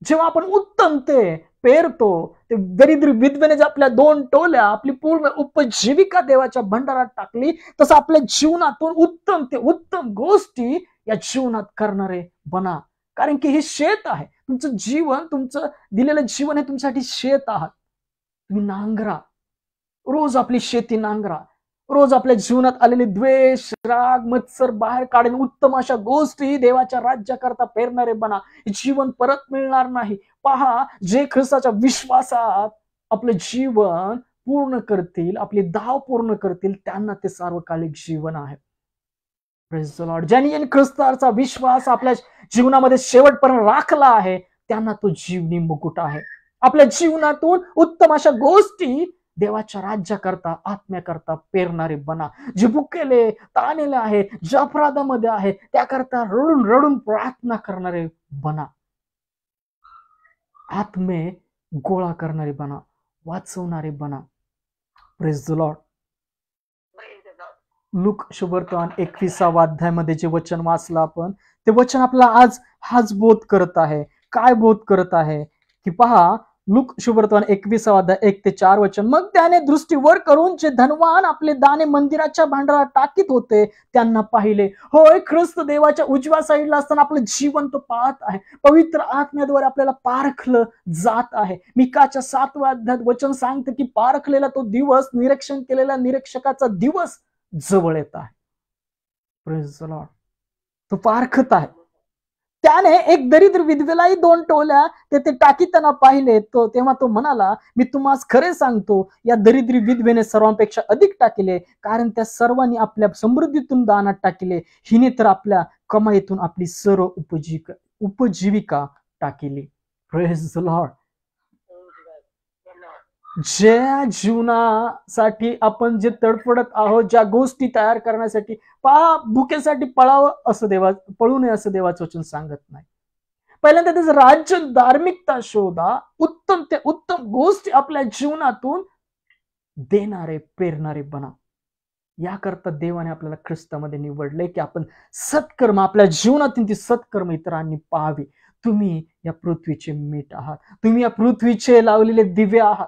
जेव्हा आपण उत्तम ते पेरतो, ते दरिद्री विधवेने जे आपल्या 2 टोल्या आपली पूर्ण उपजीविका देवाच्या भंडारात टाकली, तसं आपल्या जीवनातून उत्तम ते उत्तम गोष्टी या जीवनात करणारे बना. कारण की हे शेत आहे. तुमचं जीवन, तुमचं दिलेलं जीवन हे तुमच्यासाठी शेत आहात. तुम्ही नांगरा, रोज आपली शेती नांगरा. रोज आपल्या जीवनात आलेले द्वेष, राग, मत्सर बाहेर काढून उत्तम अशा गोष्टी देवाच्या राज्याकरता पेरणारे बना. जीवन परत मिळणार नाही. पहा, जे ख्रिस्ताच्या विश्वासात आपलं जीवन पूर्ण करतील, आपली धाव पूर्ण करतील, त्यांना ते सार्वकालिक जीवन आहे. Praise the Lord. ज्यांनी ख्रिस्ताचा विश्वास आपल्या जीवनामध्ये शेवटपर्यंत राखला आहे, त्यांना तो जीवनी मुकुट आहे. आपल्या जीवनातून उत्तम अशा गोष्टी देवाच्या राज्याकरता, आत्म्याकरता पेरणारे बना. जे भुकेले, ताणलेले आहेत, ज्या अपराधामध्ये आहेत, त्याकरता रडून रडून प्रार्थना करणारे बना. आत्मे गोळा करणारे बना, वाचवणारे बना. Praise the Lord. लूक शुभवर्तमान 21 अध्यायामध्ये जे वचन वाचलं आपण, ते वचन आपल्याला आज हाच बोध करत आहे. काय बोध करत आहे की पहा, लूक शुभवर्तमान 21 अध्याय 1 ते 4 वचन. मग त्याने दृष्टी वर करून जे धनवान आपले दाणे मंदिराच्या भांडारात टाकीत होते त्यांना पाहिले. होय, ख्रिस्त देवाच्या उजव्या साईडला असताना आपलं जीवन तो पाहत आहे. पवित्र आत्म्याद्वारे आपल्याला पारखलं जात आहे. मिकाच्या 7व्या अध्यायात वचन सांगते की पारखलेला तो दिवस, निरीक्षण केलेला निरीक्षकाचा दिवस जवळ येत आहे. Praise the Lord. तो पारखत आहे. त्याने एक दरिद्र विधवेलाही 2 टोल्या ते टाकीताना पाहिले. तेव्हा तो म्हणाला, मी तुम्हाला खरे सांगतो, या दरिद्री विधवेने सर्वांपेक्षा अधिक टाकिले, कारण त्या सर्वांनी आपल्या समृद्धीतून दानात टाकिले. हिने तर आपल्या कमाईतून आपली सर्व उपजीविका टाकिली. Praise the Lord. ज्या जीवनासाठी आपण जे तडफडत आहोत, ज्या गोष्टी तयार करण्यासाठी, भुकेसाठी पळावं असं पळू नये असं देवाचं वचन सांगत नाही. पहिल्यांदा त्याचं राज्य, धार्मिकता शोधा. उत्तम ते उत्तम गोष्टी आपल्या जीवनातून देणारे, पेरणारे बना. याकरता देवाने आपल्याला ख्रिस्तामध्ये निवडले की आपण सत्कर्म, आपल्या जीवनातील ती सत्कर्म इतरांनी पाहावी. तुम्ही या पृथ्वीचे मीठ आहात. तुम्ही या पृथ्वीचे लावलेले दिवे आहात.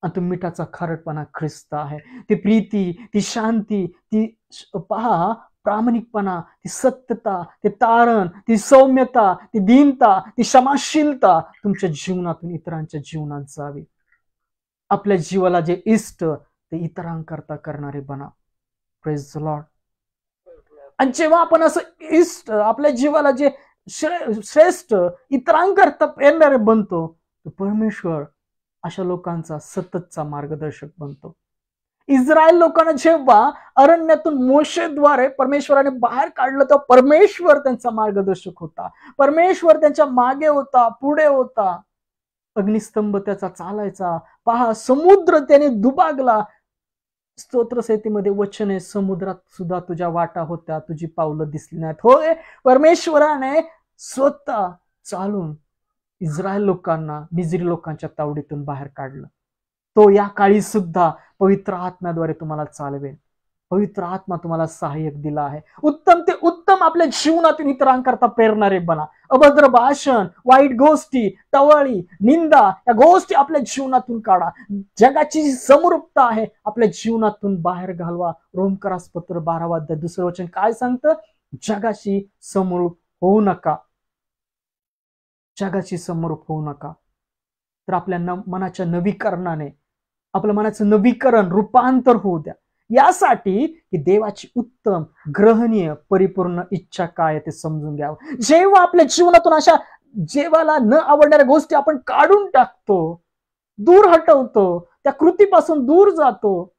आणि तो मिठाचा खारटपणा ख्रिस्त आहे. ती प्रीती, ती शांती, ती पहा प्रामाणिकपणा, ती सत्यता, ते तारण, ती सौम्यता, ती दीनता, ती क्षमाशीलता तुमच्या जीवनातून इतरांच्या जीवनात जावी. आपल्या जीवाला जे इष्ट ते इतरांकरता करणारे बना. Praise the Lord. आणि जेव्हा आपण असं इष्ट, आपल्या जीवाला जे श्रेष्ठ इतरांकरता पेरणारे बनतो, तो परमेश्वर अशा लोकांचा सततचा मार्गदर्शक बनतो. इस्रायल लोकांना जेव्हा अरण्यातून मोशेद्वारे परमेश्वराने बाहेर काढलं, तर परमेश्वर त्यांचा मार्गदर्शक होता. परमेश्वर त्यांच्या मागे होता, पुढे होता. अग्निस्तंभ त्याचा चालायचा. पहा, समुद्र त्याने दुबागला. स्तोत्रसेतीमध्ये वचन आहे, समुद्रात सुद्धा तुझ्या वाटा होत्या, तुझी पावलं दिसली नाहीत. होय, परमेश्वराने स्वतः चालून इस्रायल लोकांना मिस्री लोकांच्या तावडीतून बाहेर काढलं. तो या काळी सुद्धा पवित्र आत्म्याद्वारे तुम्हाला चालवेल. पवित्र आत्मा तुम्हाला सहाय्यक दिला आहे. उत्तम ते उत्तम आपल्या जीवनातून इतरांकरता पेरणारे बना. अभद्र भाषण, वाईट गोष्टी, टवाळी, निंदा या गोष्टी आपल्या जीवनातून काढा. जगाची समरूपता आहे आपल्या जीवनातून बाहेर घालवा. रोमकरास पत्र 12 अध्याय 2 वचन काय सांगतं? जगाशी समरूप होऊ नका. जगाची समरूप होऊ नका. तर आपल्या मनाच्या नवीकरणाने आपल्या मनाचं नवीकरण, रूपांतर होऊ द्या. यासाठी की देवाची उत्तम, ग्रहणीय, परिपूर्ण इच्छा काय ते समजून घ्यावं. जेव्हा आपल्या जीवनातून अशा जेवाला न आवडणाऱ्या गोष्टी आपण काढून टाकतो, दूर हटवतो, त्या कृतीपासून दूर जातो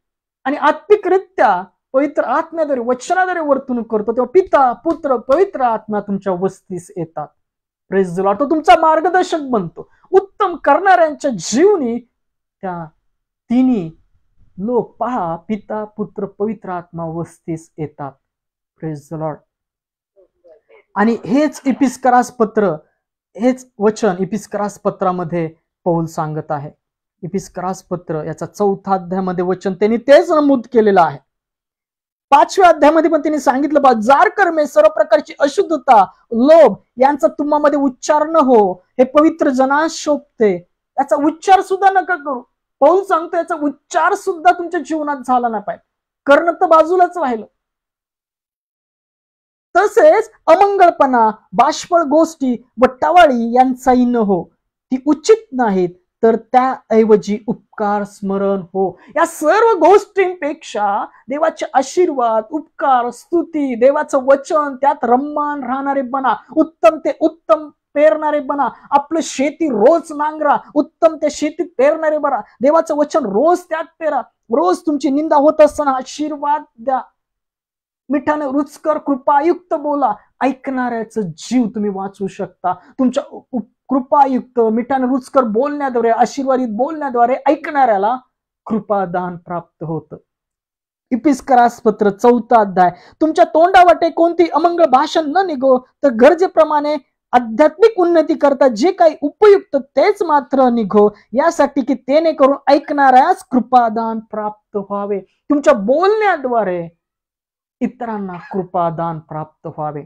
आणि आत्मिकरित्या पवित्र आत्म्याद्वारे वचनाद्वारे वर्तणूक करतो, तेव्हा पिता पुत्र पवित्र आत्मा तुमच्या वस्तीस येतात. Praise the Lord. तो तुमचा मार्गदर्शक बनतो. उत्तम करणाऱ्यांच्या जीवनी त्या तिन्ही लोक पहा, पिता पुत्र पवित्र आत्मा वस्तीस येतात. Praise the Lord. आणि हेच इपिस्करास पत्र, हेच वचन इपिस्करास पत्रामध्ये पौल सांगत आहे. इपिस्करास पत्र याचा 4 अध्यायामध्ये वचन त्यांनी तेच नमूद केलेलं आहे. 5व्या अध्यायामध्ये पण त्यांनी सांगितलं बा, जार कर्मे सर्व प्रकारची अशुद्धता लोभ यांचा तुम्हामध्ये उच्चार न हो, हे पवित्र जनास शोभते. याचा उच्चार सुद्धा नका करू. पौल सांगतो याचा उच्चार सुद्धा तुमच्या जीवनात झाला नाही पाहिजे. करणं तर बाजूलाच राहिलं. तसेच अमंगळपणा बाष्पळ गोष्टी व टवाळी यांचाही न हो, ती उचित नाहीत, तर त्याऐवजी उपकार स्मरण हो. या सर्व गोष्टींपेक्षा देवाचे आशीर्वाद, उपकार, स्तुती, देवाचं वचन त्यात रममान राहणारे बना. उत्तम ते उत्तम पेरणारे बना. आपलं शेती रोज नांगरा, उत्तम त्या शेतीत पेरणारे बना. देवाचं वचन रोज त्यात पेरा. रोज तुमची निंदा होत असताना आशीर्वाद द्या. मिठाने रुचकर कृपायुक्त बोला. ऐकणाऱ्याचं जीव तुम्ही वाचवू शकता. तुमच्या कृपायुक्त मिठाने रुचकर बोलण्याद्वारे, आशीर्वादित बोलण्याद्वारे ऐकणाऱ्याला कृपादान प्राप्त होतं. इपिस्करास पत्र 4 अध्याय. तुमच्या तोंडावाटे कोणती अमंगळ भाषण न निघो, तर गरजेप्रमाणे आध्यात्मिक उन्नती करता जे काही उपयुक्त तेच मात्र निघो, यासाठी की तेने करून ऐकणाऱ्यास कृपादान प्राप्त व्हावे. तुमच्या बोलण्याद्वारे इतरांना कृपादान प्राप्त व्हावे.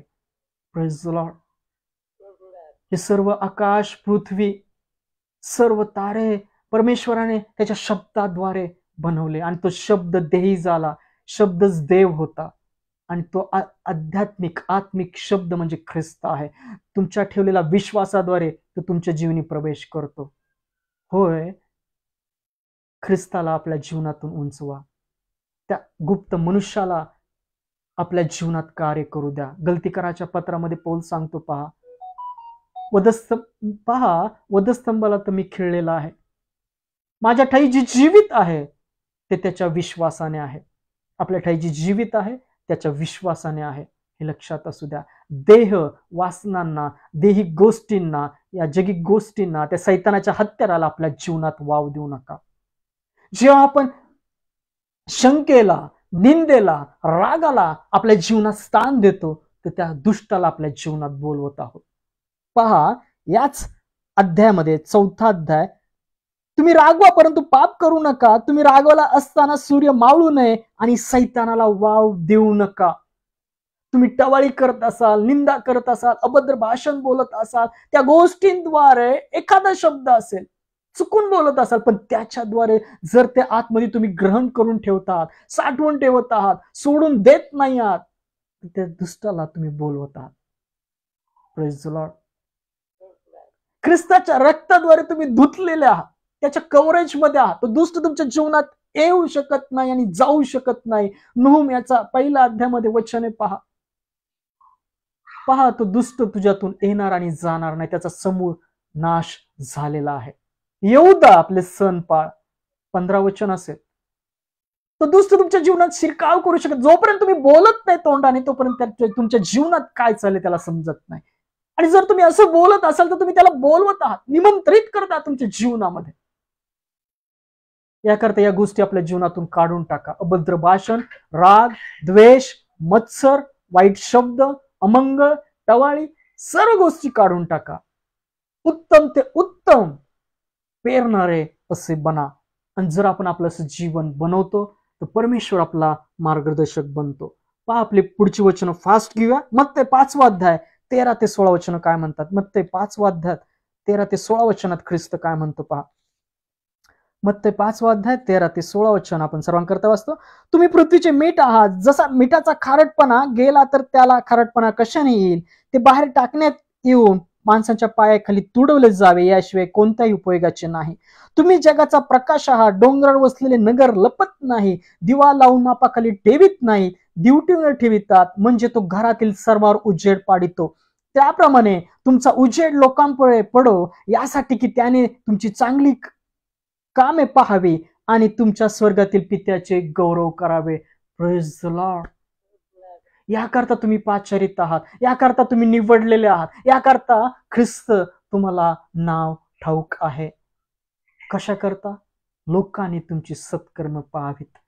Praise the Lord. हे सर्व आकाश, पृथ्वी, सर्व तारे परमेश्वराने त्याच्या शब्दाद्वारे बनवले आणि तो शब्द देही झाला. शब्दच देव होता आणि तो आध्यात्मिक आत्मिक शब्द म्हणजे ख्रिस्त आहे. तुमच्या ठेवलेल्या विश्वासाद्वारे तो तुमच्या जीवनी प्रवेश करतो. होय, ख्रिस्ताला आपल्या जीवनातून उंचवा. त्या गुप्त मनुष्याला आपल्या जीवनात कार्य करू द्या. गलतीकराच्या पत्रामध्ये पौल सांगतो पहा, वधस्तंभाला तर मी खिळलेला आहे. माझ्या ठाई जी जीवित आहे ते त्याच्या विश्वासाने आहे. आपल्या ठाई जी जीवित आहे त्याच्या विश्वासाने आहे, हे लक्षात असू द्या. देह वासनांना, देही गोष्टींना, या जगिक गोष्टींना, त्या सैतानाच्या हत्याराला आपल्या जीवनात वाव देऊ नका. जेव्हा आपण शंकेला, निंदेला, रागाला आपल्या जीवनात स्थान देतो, तर त्या दुष्टाला आपल्या जीवनात बोलवत आहोत. पहा, याच अध्यायामध्ये 4 अध्याय, तुम्ही रागवा परंतु पाप करू नका. तुम्ही रागवाला असताना सूर्य मावळू नये आणि सैतानाला वाव देऊ नका. तुम्ही टवाळी करत असाल, निंदा करत असाल, अभद्र भाषण बोलत असाल, त्या गोष्टींद्वारे एखादा शब्द असेल, चुकून बोलत असाल, पण त्याच्याद्वारे जर ते आतमध्ये तुम्ही ग्रहण करून ठेवतात, साठवून ठेवत आहात, सोडून देत नाही आहात, त्या दुष्टाला तुम्ही बोलवत आहात. Praise the Lord. ख्रिस्ताच्या रक्ताद्वारे तुम्ही धुतलेले आहात, त्याच्या कव्हरेज मध्ये आहात. तो दुष्ट तुमच्या जीवनात येऊ शकत नाही आणि जाऊ शकत नाही. नहूम याचा 1 अध्यायामध्ये वचने पहा. तो दुष्ट तुझ्यातून येणार आणि जाणार नाही, त्याचा समूळ नाश झालेला आहे. येऊदा आपले सण पाळ, 15 वचन असेल. तो दुष्ट तुमच्या जीवनात शिरकाव करू शकत. जोपर्यंत तुम्ही बोलत नाही तोंडाने, तोपर्यंत तुमच्या जीवनात काय चालले त्याला समजत नाही. आणि जर तुम्ही असं बोलत असाल तर तुम्ही त्याला बोलवत आहात, निमंत्रित करत आहात तुमच्या जीवनामध्ये. याकरता या गोष्टी आपल्या जीवनातून काढून टाका. अभद्र भाषण, राग, द्वेष, मत्सर, वाईट शब्द, अमंगळ, टवाळी, सर्व गोष्टी काढून टाका. उत्तम ते उत्तम पेरणारे असे बना. आणि जर आपण आपलं असं जीवन बनवतो तर परमेश्वर आपला मार्गदर्शक बनतो. पहा, आपले पुढची वचन फास्ट घेऊया. मत्ते 5 अध्याय 13 ते 16 वचन काय म्हणतात. मत्ते 5 अध्याय 13 ते 16 वचनात ख्रिस्त काय म्हणतो पहा. मत्ते 5 अध्याय 13 ते 16 वचन आपण सर्वांकरता वाचतो. तुम्ही पृथ्वीचे मीठ आहात. जसा मिठाचा खारटपणा गेला तर त्याला खारटपणा कशाने येईल. ते बाहेर टाकण्यात येऊन माणसाच्या पायाखाली तुडवले जावे, याशिवाय कोणत्याही उपयोगाचे नाही. तुम्ही जगाचा प्रकाश आहात. डोंगरावर वसलेले नगर लपत नाही. दिवा लावून मापाखाली ठेवीत नाही, दिवटीवर ठेवितात, म्हणजे तो घरातील सर्वांवर उजेड पाडितो. त्याप्रमाणे तुमचा उजेड लोकांपुढे पडो, यासाठी की त्याने तुमची चांगली कामे पाहावी आणि तुमच्या स्वर्गातील पित्याचे गौरव करावे. Praise the Lord. याकरता तुम्ही पाचारित आहात, याकरता तुम्ही निवडलेले आहात, याकरता ख्रिस्त तुम्हाला नाव ठाऊक आहे. कशा करता? लोकांनी तुमची सत्कर्म पाहावीत,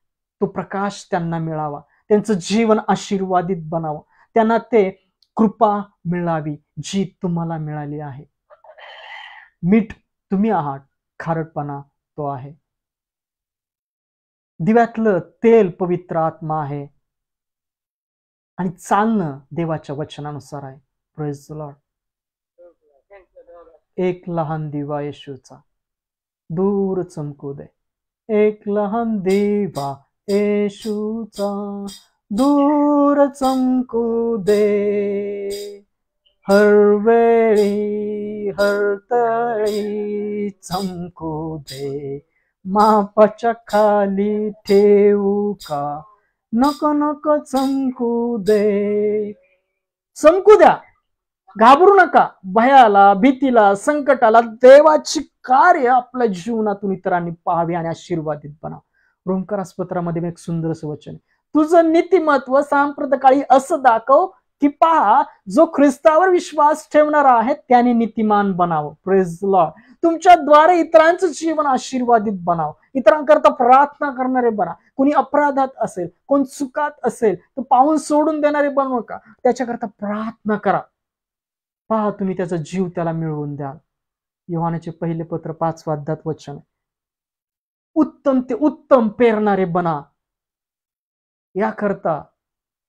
तो प्रकाश त्यांना मिळावा, त्यांचं जीवन आशीर्वादित बनावं, त्यांना ते कृपा मिळावी जी तुम्हाला मिळाली आहे. मीठ तुम्ही आहात, खारटपणा तो आहे. दिव्यातलं तेल पवित्र आत्मा आहे आणि चालणं देवाच्या वचनानुसार आहे. Praise the Lord. एक लहान दिवा येशूचा दूर चमकू दे, एक लहान दिवा येशूचा दूर चमकू दे, हर वेळी हर तळी चमकू दे, मापाच्या खाली ठेवू का, नको नको चमकू दे. चमकू द्या, घाबरू नका. भयाला, भीतीला, संकटाला देवाची कार्य आपल्या जीवनातून इतरांनी पाहावी आणि आशीर्वादित बनाव. रोमकरासपत्रामध्ये एक सुंदर वचन, तुझं नीतिमत्व सांप्रतकाळी असं दाखव की पहा, जो ख्रिस्तावर विश्वास ठेवणारा आहे त्याने नीतिमान बनावं. Praise the Lord. तुमच्याद्वारे इतरांचं जीवन आशीर्वादित बनाव, इतरांकरता प्रार्थना करणारे बना. कोणी अपराधात असेल, कोण चुकात असेल तर पाहून सोडून देणारे बनवू का, त्याच्याकरता प्रार्थना करा. पहा, तुम्ही त्याचा जीव त्याला मिळवून द्याल. योहानाचे पहिले पत्र 5व्या अध्यायात वचन, उत्तम ते उत्तम पेरणारे बना, याकरता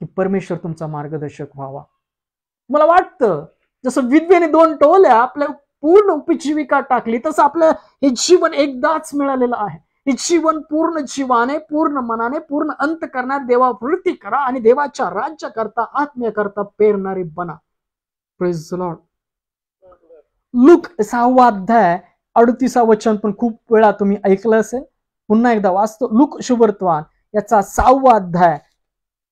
की परमेश्वर तुमचा मार्गदर्शक व्हावा. मला वाटतं जसं विधवेने 2 टोल्या आपल्या पूर्ण उपजीविका टाकली, तसं आपलं हे जीवन एकदाच मिळालेलं आहे. हे जीवन पूर्ण जीवाने, पूर्ण मनाने, पूर्ण अंत करणार देवावृत्ती करा आणि देवाच्या राज्याकरता, आत्म्याकरता पेरणारे बना. Praise the Lord. लूक 6वा अध्याय 38 वचन पण खूप वेळा तुम्ही ऐकलं असेल. पुन्हा एकदा वाचतो. लूक शुभवर्तमान याचा 6वा अध्याय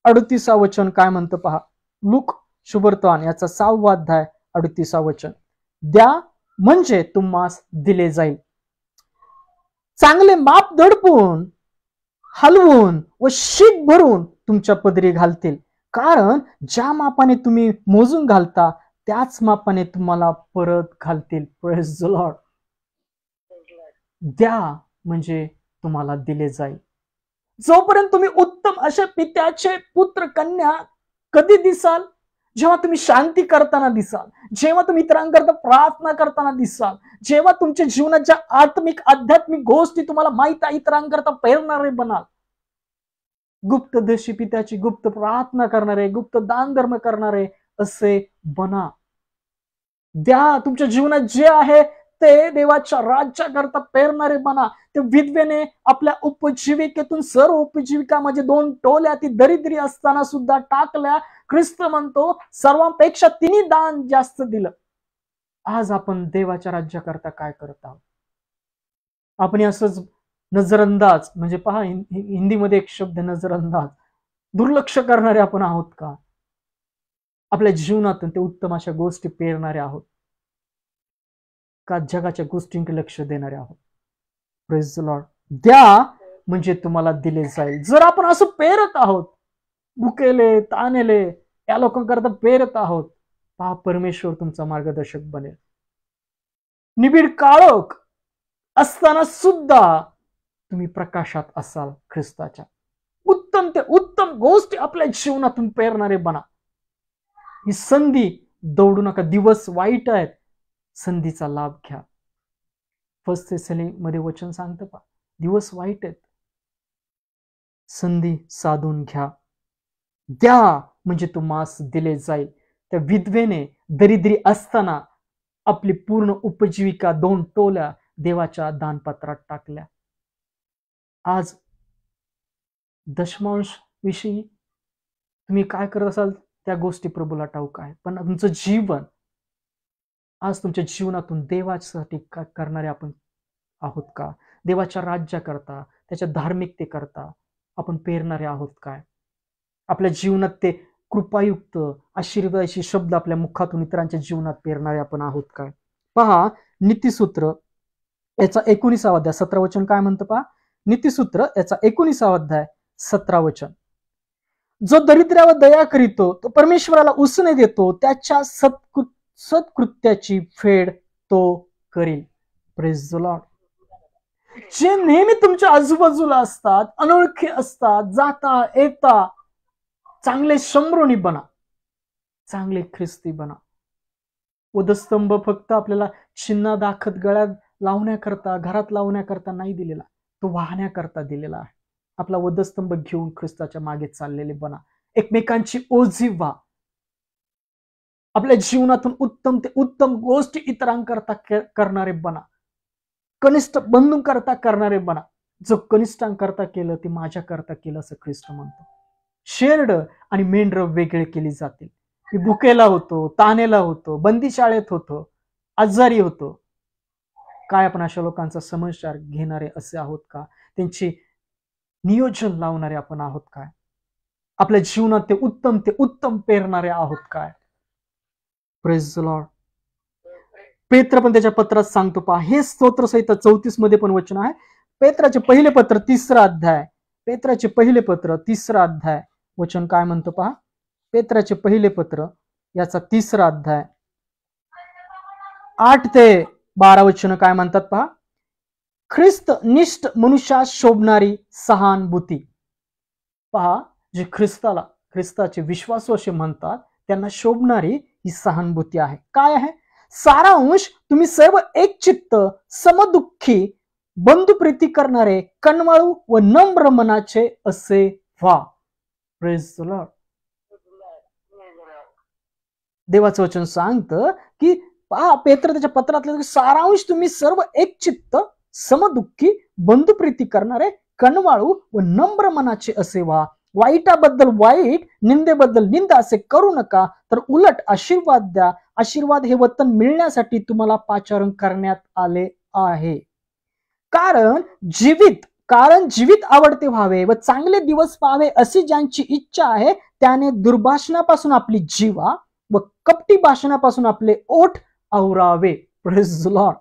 38 वचन काय म्हणतं पहा. लूक शुभवर्तमान याचा 6वा अध्याय 38 वचन, द्या म्हणजे तुम्हास दिले जाईल, चांगले माप दडपून, हलवून व शीत भरून तुमच्या पदरी घालतील, कारण ज्या मापाने तुम्ही मोजून घालता त्याच मापाने तुम्हाला परत घालतील. Praise the Lord. द्या म्हणजे तुम्हाला दिले जाईल. जोपर्यंत तुम्ही उत्तम अशा पित्याचे पुत्र कन्या कधी दिसाल, जेव्हा तुम्ही शांती करताना दिसाल, जेव्हा तुम्ही इतरांकरता प्रार्थना करताना दिसाल, जेव्हा तुमच्या जीवनाच्या आत्मिक आध्यात्मिक गोष्टी तुम्हाला माहित आहे, इतरांकरता पेरणारे बनाल. गुप्त दशी पित्याची गुप्त प्रार्थना करणारे, गुप्त दान धर्म करणारे असे बना. द्या, तुमच्या जीवनात जे आहे ते देवाच्या राज्याकरता पेरणारे बना. ते विधवेने आपल्या उपजीविकेतून सर्व उपजीविका म्हणजे 2 टोल्या ती दरिद्री असताना सुद्धा टाकल्या. ख्रिस्त म्हणतो सर्वांपेक्षा तिने दान जास्त दिलं. आज आपण देवाच्या राज्याकरता काय करत आहोत? आपण असंच नजरअंदाज, म्हणजे पहा हिंदीमध्ये एक शब्द नजरअंदाज, दुर्लक्ष करणारे आपण आहोत का? आपल्या जीवनातून ते उत्तम अशा गोष्टी पेरणारे आहोत का जगाच्या गोष्टींकडे लक्ष देणारे आहोत? Praise the Lord. द्या म्हणजे तुम्हाला दिले जाईल. जर आपण असं पेरत आहोत, भुकेले तानेले या लोकांकरता पेरत आहोत, पहा परमेश्वर तुमचा मार्गदर्शक बनेल. निबिड काळोख असताना सुद्धा तुम्ही प्रकाशात असाल ख्रिस्ताच्या. उत्तम ते उत्तम गोष्टी आपल्या जीवनातून पेरणारे बना. ही संधी दौडू नका. दिवस वाईट आहेत, संधीचा लाभ घ्या. फर्स्ट मध्ये वचन सांगतं पहा, दिवस वाईट आहेत, संधी साधून घ्या. द्या म्हणजे तुम्हास दिले जाईल. त्या विधवेने दरिद्री असताना आपली पूर्ण उपजीविका 2 टोल्या देवाच्या दानपत्रात टाकल्या. आज दशमांश विषयी तुम्ही काय करत असाल त्या गोष्टी प्रभूला ठाऊक आहे, पण तुमचं जीवन आज तुमच्या जीवनातून देवासाठी करणारे आपण आहोत का? देवाच्या राज्याकरता, त्याच्या धार्मिकतेकरता आपण पेरणारे आहोत काय? आपल्या जीवनात ते कृपायुक्त आशीर्वादाचे शब्द आपल्या मुखातून इतरांच्या जीवनात पेरणारे आपण आहोत काय? पहा, नीतिसूत्र याचा 19वा अध्याय 17 वचन काय म्हणतं पहा. नीतिसूत्र याचा 19वा अध्याय 17 वचन. जो दरिद्रावर दया करीतो तो परमेश्वराला उसने देतो, त्याच्या सत्कृत्याची फेड तो करील. Praise the Lord. जे नेहमी तुमच्या आजूबाजूला असतात, अनोळखी असतात, जाता येता, चांगले शंभरोनी बना, चांगले ख्रिस्ती बना. वधस्तंभ फक्त आपल्याला चिन्ह दाखत गळ्यात लावण्याकरता, घरात लावण्याकरता नाही दिलेला, तो वाहण्याकरता दिलेला आहे. आपला वधस्तंभ घेऊन ख्रिस्ताच्या मागे चाललेले बना. एकमेकांची ओझी व्हा. आपल्या जीवनातून उत्तम ते उत्तम गोष्टी इतरांकरता करणारे बना. कनिष्ठ बंधूंकरता करणारे बना. जो कनिष्ठांकरता केलं ते माझ्याकरता केलं असं ख्रिस्त म्हणतो. शेरड आणि मेंढर वेगळे केली जातील. मी भुकेला होतो, तानेला होतो, बंदीशाळेत होतो, आजारी होतो. काय आपण अशा लोकांचा समाचार घेणारे असे आहोत का? त्यांचे नियोजन लावणारे आपण आहोत काय? आपल्या जीवनात ते उत्तम पेरणारे आहोत काय? Praise the Lord. पेत्र पण त्याच्या पत्रात सांगतो पहा, हे स्तोत्रसहित 34 मध्ये पण वचन आहे. पेत्राचे पहिले पत्र 3रा अध्याय, पेत्राचे पहिले पत्र 3रा अध्याय वचन काय म्हणतो पहा. पेत्राचे पहिले पत्र याचा 3रा अध्याय 8 ते 12 वचन काय म्हणतात पहा. ख्रिस्त निष्ठ मनुष्यास शोभणारी सहानुभूती. पहा, जे ख्रिस्ताचे विश्वासू असे म्हणतात त्यांना शोभणारी ही सहानुभूती आहे. काय आहे? सारांश, तुम्ही सर्व एक चित्त, समदुःखी, बंधुप्रीती करणारे, कणवाळू व नम्र मनाचे असे व्हा. Praise the Lord. देवाचं वचन सांगतं की पहा, पेत्र त्याच्या पत्रातलं सारांश, तुम्ही सर्व एक चित्त, समदुःखी, बंधुप्रीती करणारे, कणवाळू व नम्र मनाचे असे व्हा. वाईटाबद्दल वाईट, निंदेबद्दल निंदा असे करू नका, तर उलट आशीर्वाद द्या. आशीर्वाद हे वतन मिळण्यासाठी तुम्हाला पाचारण करण्यात आले आहे. कारण जीवित आवडते व्हावे व चांगले दिवस पाहावे अशी ज्यांची इच्छा आहे, त्याने दुर्भाषणापासून आपली जीवा व कपटी भाषणापासून आपले ओठ आवरावे. Praise the Lord.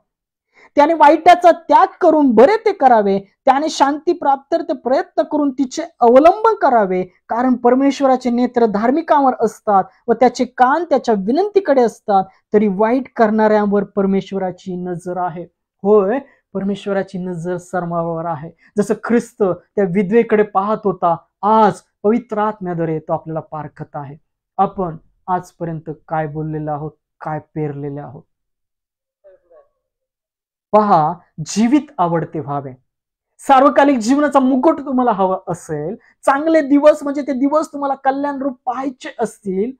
त्याने वाईटाचा त्याग करून बरे ते करावे. त्याने शांती प्राप्त प्रयत्न करून तिचे अवलंबन करावे. कारण परमेश्वराचे नेत्र धार्मिकांवर असतात व त्याचे कान त्याच्या विनंतीकडे असतात. तरी वाईट करणाऱ्यांवर परमेश्वराची नजर आहे. होय, परमेश्वराची नजर सर्वांवर आहे. जसं ख्रिस्त त्या विधवेकडे पाहत होता, आज पवित्र आत्म्याद्वारे तो आपल्याला पारखत आहे. आपण आजपर्यंत काय बोललेलो आहोत, काय पेरलेले आहोत? पहा, जीवित आवडते व्हावे. सार्वकालिक जीवनाचा मुकुट तुम्हाला हवा असेल, चांगले दिवस म्हणजे ते दिवस तुम्हाला कल्याण रूप पाहायचे असतील,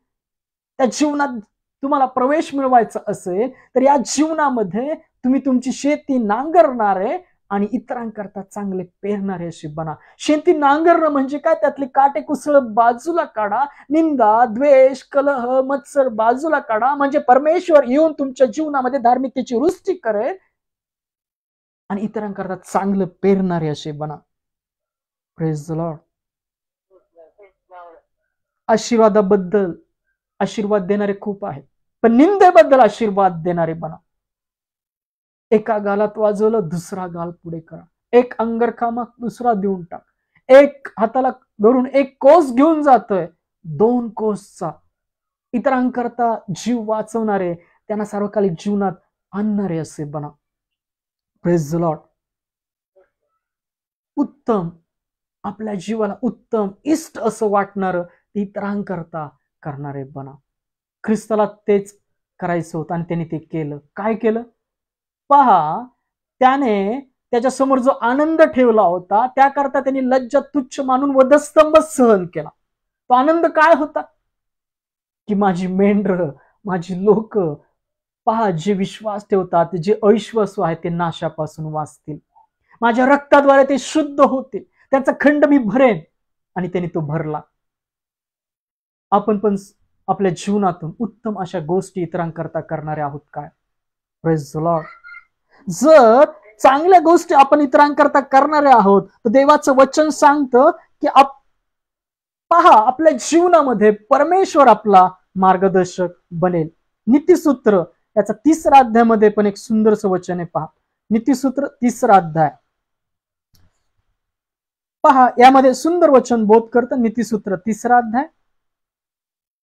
त्या जीवनात तुम्हाला प्रवेश मिळवायचा असेल, तर या जीवनामध्ये तुम्ही तुमची शेती नांगरणारे आणि इतरांकरता चांगले पेरणारे अशी बना. शेती नांगरणं म्हणजे काय? त्यातले काटे कुसळ बाजूला काढा, निंदा, द्वेष, कलह, मत्सर बाजूला काढा, म्हणजे परमेश्वर येऊन तुमच्या जीवनामध्ये धार्मिकतेची वृष्टी करेल आणि इतरांकरता चांगलं पेरणारे असे बना. Praise the Lord. आशीर्वादाबद्दल आशीर्वाद देणारे खूप आहेत, पण निंदेबद्दल आशीर्वाद देणारे बना. एका गालात वाजवलं, दुसरा गाल पुढे करा. एक अंगरखामा दुसरा देऊन टाक. एक हाताला धरून एक कोस घेऊन जातोय, 2 कोसचा. इतरांकरता जीव वाचवणारे, त्यांना सार्वकालिक जीवनात आणणारे असे बना. Praise the Lord. उत्तम, आपल्या जीवाला उत्तम, इष्ट असं वाटणारं इतरांकरता करणारे बना. ख्रिस्ताला तेच करायचं होतं आणि त्याने ते केलं. काय केलं? पहा, त्याने त्याच्या समोर जो आनंद ठेवला होता, त्याकरता त्यांनी लज्जा तुच्छ मानून वधस्तंभ सहन केला. तो आनंद काय होता? की माझी मेंढर, माझी लोक, पहा, जे विश्वास ठेवतात, जे अविश्वासू आहेत, ते नाशापासून वाचतील. माझ्या रक्ताद्वारे ते शुद्ध होते, त्याचा खंड मी भरेन. आणि त्यांनी तो भरला. आपण पण आपल्या जीवनातून उत्तम अशा गोष्टी इतरांकरता करणारे आहोत काय? Praise the Lord. जर चांगल्या गोष्टी आपण इतरांकरता करणारे आहोत, तर देवाचं वचन सांगतं की पहा, आपल्या जीवनामध्ये परमेश्वर आपला मार्गदर्शक बनेल. नीतिसूत्र याचा 3रा अध्यायामध्ये पण एक सुंदरसं वचन आहे. पहा, नीतिसूत्र 3रा अध्याय पहा, यामध्ये सुंदर वचन बोध करतं. नीतिसूत्र 3रा अध्याय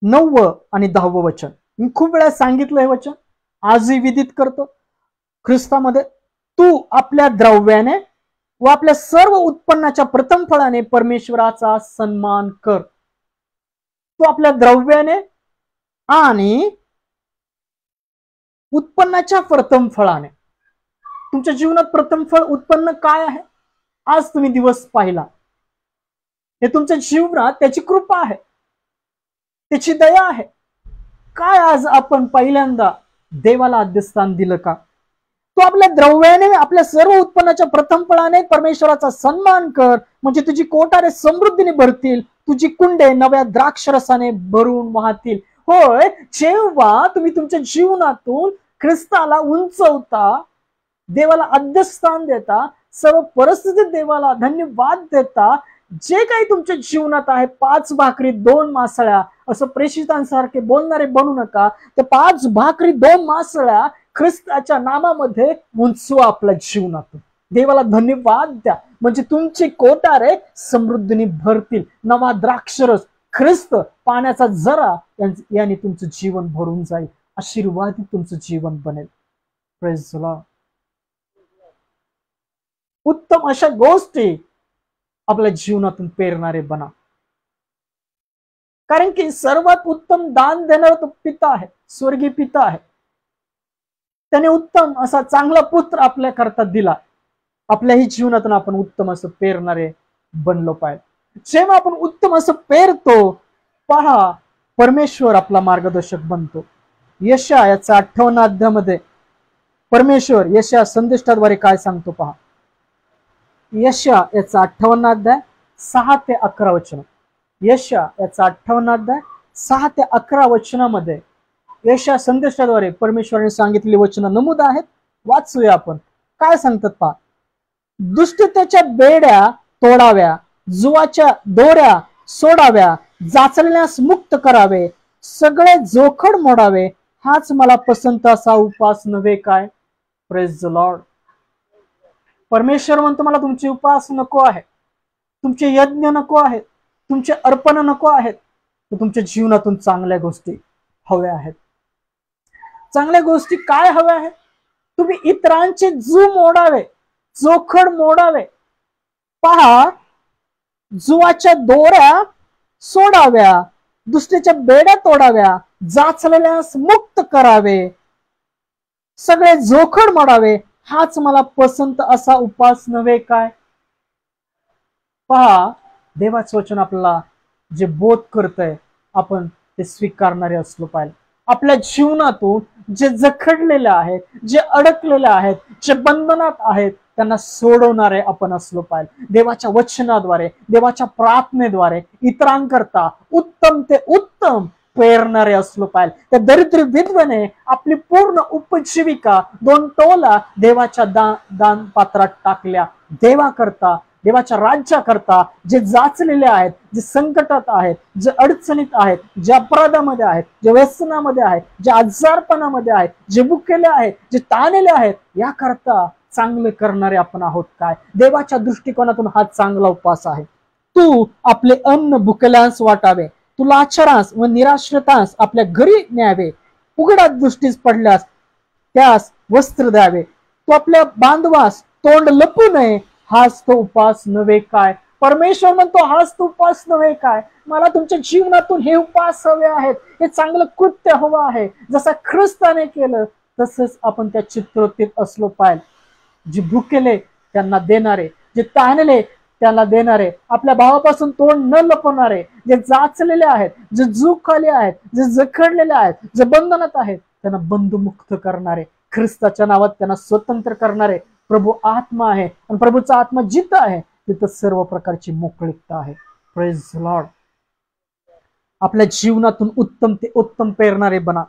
9 आणि 10 वचन. मी खूप वेळा सांगितलं हे वचन, आजही विदित करतो. ख्रिस्तामध्ये तू आपल्या द्रव्याने व आपल्या सर्व उत्पन्नाच्या प्रथम फळाने परमेश्वराचा सन्मान कर. तू आपल्या द्रव्याने आणि उत्पन्नाच्या प्रथम फळाने. तुमच्या जीवनात प्रथम फळ उत्पन्न काय आहे? आज तुम्ही दिवस पाहिला, हे तुमच्या जीवनात त्याची कृपा आहे, त्याची दया आहे. काय आज आपण पहिल्यांदा देवाला आद्यस्थान दिलं का? तू आपल्या द्रव्याने आपल्या सर्व उत्पन्नाच्या प्रथम फळाने परमेश्वराचा सन्मान कर, म्हणजे तुझी कोठारे समृद्धीने भरतील, तुझी कुंडे नव्या द्राक्षरसाने भरून वाहतील. होय, जेव्हा तुम्ही तुमच्या जीवनातून ख्रिस्ताला उंचवता, देवाला आद्यस्थान देता, सर्व परिस्थितीत देवाला धन्यवाद देता, जे काही तुमच्या जीवनात आहे, 5 भाकरी 2 मासळ्या असं प्रेषितांसारखे बोलणारे बनू नका. ते 5 भाकरी 2 मासळ्या ख्रिस्ताच्या नामामध्ये उंचवा आपल्या जीवनातून. देवाला धन्यवाद द्या, म्हणजे तुमची कोठारे समृद्धीने भरतील. नवा द्राक्षरस ख्रिस्त पाण्याचा जरा याने तुमचं जीवन भरून जाईल. आशीर्वादित तुमचं जीवन बनेल. Praise the Lord. उत्तम अशा गोष्टी आपल्या जीवनातून पेरणारे बना, कारण की सर्वात उत्तम दान देणारा तो पिता आहे, स्वर्गीय पिता आहे. त्याने उत्तम असा चांगला पुत्र आपल्या करता दिला. आपल्याही जीवनातून आपण उत्तम असं पेरणारे बनलो पाहिजे. जेव्हा आपण उत्तम असं पेरतो, पहा, परमेश्वर आपला मार्गदर्शक बनतो. यशया याचा 58 अध्यायामध्ये परमेश्वर यशया संदेष्टाद्वारे काय सांगतो पहा. यशया याचा 58 अध्याय 6 ते 11 वचन. यशया याचा 58 अध्याय 6 ते 11 वचनामध्ये यशया संदेशाद्वारे परमेश्वराने सांगितलेली वचन नमूद आहेत. वाचूया आपण. काय सांगतात पहा. दुष्टतेच्या बेड्या तोडाव्या, जुवाच्या दोऱ्या सोडाव्या, जाचल्यास मुक्त करावे, सगळे जोखड मोडावे, हाच मला पसंत असा उपास नव्हे काय? Praise the Lord. परमेश्वर म्हणतो, मला तुमचे उपास नको आहे, तुमचे यज्ञ नको आहेत, तुमचे अर्पण नको आहेत, तर तुमच्या जीवनातून चांगल्या गोष्टी हव्या आहेत. चांगल्या गोष्टी काय हव्या आहेत? तुम्ही इतरांचे जू मोडावे, जोखड मोडावे. पहा, जुवाच्या दोऱ्या सोडाव्या, दुसऱ्याच्या बेड्या तोडाव्या, जाचलेल्यास मुक्त करावे, सगळे जोखड मोडावे, हाच मला पसंत असा उपास नव्हे काय? पहा, देवाचं वचन आपल्याला जे बोध करतंय, आपण ते स्वीकारणारे असलो पाहिजे. आपल्या जीवनातून जे जखडलेले आहेत, जे अडकलेले आहेत, जे बंधनात आहेत, त्यांना सोडवणारे आपण असलो पाहिजे. देवाच्या वचनाद्वारे, देवाच्या प्रार्थनेद्वारे इतरांकरता उत्तम ते उत्तम पेरणारे असलो पाहिजे. त्या दरिद्र विधवेने आपली पूर्ण उपजीविका 2 तोला देवाच्या दान पात्रात टाकल्या. देवाकरता, देवाच्या राज्याकरता, जे जाचलेले आहेत, जे संकटात आहेत, जे अडचणीत आहेत, जे अपराधामध्ये आहेत, जे व्यसनामध्ये आहेत, जे आजारपणामध्ये आहेत, जे भुकेले आहेत, जे ताणलेले आहेत, याकरता चांगले करणारे आपण आहोत काय? देवाच्या दृष्टिकोनातून हा चांगला उपास आहे. तू आपले अन्न भुकेल्यांस वाटावे, तू लाचारास व निराश्रितांस आपल्या घरी न्यावे, उघड्या दृष्टीस पडल्यास त्यास वस्त्र द्यावे, तू आपल्या बांधवास तोंड लपू नये, हाच तो उपास नव्हे काय? परमेश्वर म्हणतो, हाच तो उपास नव्हे काय? मला तुमच्या जीवनातून हे उपास हवे आहेत, हे चांगलं कृत्य हवं आहे. जसा ख्रिस्ताने केलं तसंच आपण त्या चित्रवृत्तीत असलो पाहिजे. जे भुकेले त्यांना देणारे, जे ताणले त्याला देणारे, आपल्या भावापासून तोंड न लपवणारे, जे जाचलेले आहेत, जे जुखाले आहेत, जे जखडलेले आहेत, जे बंधनात आहेत, त्यांना बंधमुक्त करणारे, ख्रिस्ताच्या नावात त्यांना स्वतंत्र करणारे. प्रभू आत्मा आहे, आणि प्रभूचा आत्मा जिथं आहे तिथं सर्व प्रकारची मोकळीकता आहे. Praise the Lord. आपल्या जीवनातून उत्तम ते उत्तम पेरणारे बना.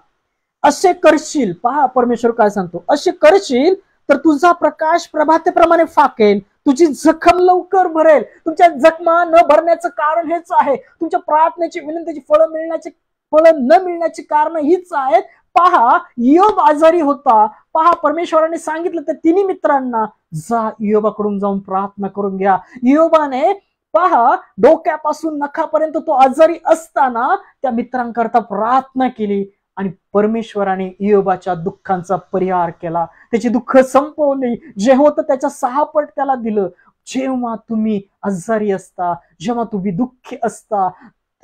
असे करशील, पहा परमेश्वर काय सांगतो, असे करशील तर तुझा प्रकाश प्रभातेप्रमाणे फाकेल, तुझी जखम लवकर भरेल. तुमच्या जखमा न भरण्याचं कारण हेच आहे. तुमच्या प्रार्थनेची विनंतीची फळं न मिळण्याची कारण हीच आहेत. पहा, योब आजारी होता. पहा, परमेश्वराने सांगितलं त्या तिन्ही मित्रांना, जा योबाकडून जाऊन प्रार्थना करून घ्या. योबाने पहा, डोक्यापासून नखापर्यंत तो आजारी असताना त्या मित्रांकरता प्रार्थना केली आणि परमेश्वराने योबाच्या दुःखांचा परिहार केला, त्याची दुःख संपवली. जे होतं त्याच्या 6 पट त्याला दिलं. जेव्हा तुम्ही आजारी असता, जेव्हा तुम्ही दुःखी असता,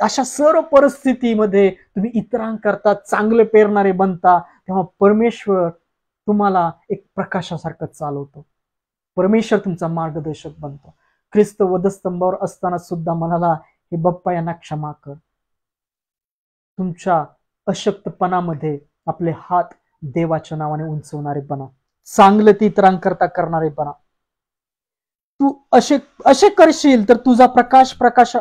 अशा सर्व परिस्थितीमध्ये तुम्ही इतरांकरता चांगले पेरणारे बनता, तेव्हा परमेश्वर तुम्हाला एक प्रकाशासारखं चालवतो. परमेश्वर तुमचा मार्गदर्शक बनतो. ख्रिस्त वधस्तंभावर असताना सुद्धा म्हणाला, हे बाप्पा यांना क्षमा कर. तुमच्या अशक्तपणामध्ये आपले हात देवाच्या नावाने उंचवणारे बना, चांगलं ते इतरांकरता करणारे बना. तू असे करशील तर तुझा प्रकाश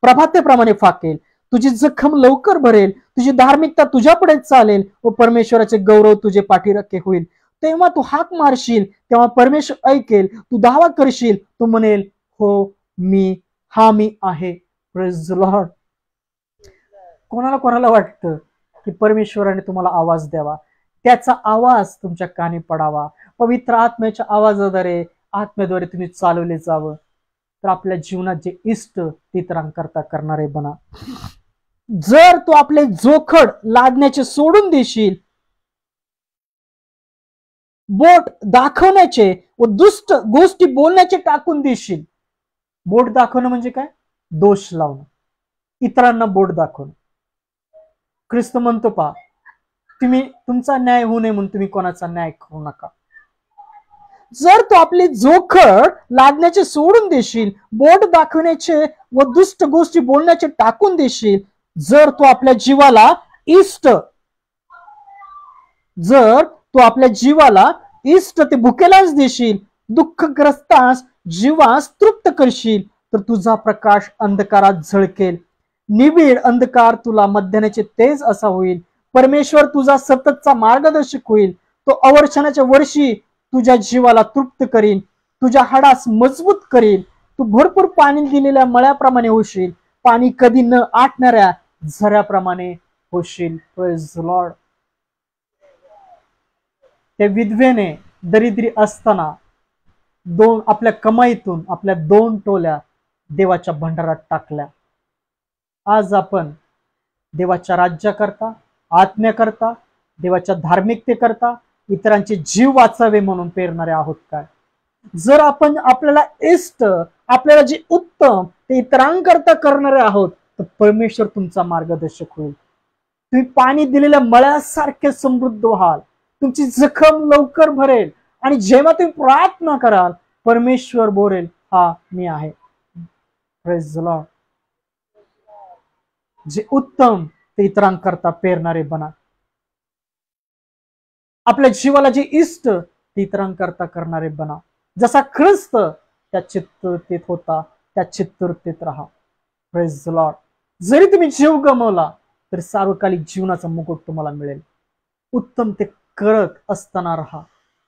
प्रभातेप्रमाणे फाकेल, तुझी जखम लवकर भरेल, तुझी धार्मिकता तुझ्यापुढे चालेल व परमेश्वराचे गौरव तुझे पाठीराखे होईल. तेव्हा तू हाक मारशील, तेव्हा परमेश्वर ऐकेल. तू दावा करशील, तू म्हणेल, हो मी आहे. Praise the Lord. कोणाला वाटतं की परमेश्वराने तुम्हाला आवाज द्यावा, त्याचा आवाज तुमच्या कानी पडावा, पवित्र आत्म्याच्या आत्म्याद्वारे तुम्ही चालवले जावं, तर आपल्या जीवनात जे इष्ट इतरांकरता करणारे बना. जर तू आपले जोखड लादण्याचे सोडून देशील, बोट दाखवण्याचे व दुष्ट गोष्टी बोलण्याचे टाकून देशील. बोट दाखवणं म्हणजे काय? दोष लावणं, इतरांना बोट दाखवणं. ख्रिस्त म्हणतो, पहा, तुमचा न्याय होऊ नये म्हणून तुम्ही कोणाचा न्याय करू नका. जर तू आपली जोखड लादण्याचे सोडून देशील, बोट दाखवण्याचे व दुष्ट गोष्टी बोलण्याचे टाकून देशील, जर तू आपल्या जीवाला इष्ट ते भुकेलाच देशील, दुःखग्रस्तास जीवास तृप्त करशील, तर तुझा प्रकाश अंधकारात झळकेल. निबिड अंधकार तुला मध्यान्हाचे तेज असा होईल. परमेश्वर तुझा सततचा मार्गदर्शक होईल. तो अवर्षणाच्या वर्षी तुझ्या जीवाला तृप्त करील, तुझ्या हाडास मजबूत करील. तू भरपूर पाणी दिलेल्या मळ्याप्रमाणे होशील, पाणी कधी न आटणाऱ्या झऱ्याप्रमाणे होशील. Praise the Lord. त्या विधवेने दरिद्री असताना आपल्या कमाईतून आपल्या 2 टोल्या देवाच्या भंडारात टाकल्या. आज आपण देवाच्या राज्याकरता, आत्म्याकरता, देवाच्या धार्मिकतेकरता, इतरांचे जीव वाचावे म्हणून पेरणारे आहोत काय? जर आपण आपल्याला जे उत्तम ते इतरांकरता करणारे आहोत, तर परमेश्वर तुमचा मार्गदर्शक होईल. तुम्ही पाणी दिलेल्या मळ्यासारखे समृद्ध व्हाल, तुमची जखम लवकर भरेल आणि जेव्हा तुम्ही प्रार्थना कराल, परमेश्वर बोलेल, हा मी आहे. Praise the Lord. जे उत्तम ते इतरांकरता पेरणारे बना. आपल्या जीवाला जे इष्ट ते इतरांकरता करणारे बना. जसा ख्रिस्त त्या चित्ततेत होता, त्या चित्ततेत राहा. Praise the Lord. जरी तुम्ही जीव गमावला तर सार्वकालिक जीवनाचा मुकुट तुम्हाला मिळेल. उत्तम ते करत असताना राहा,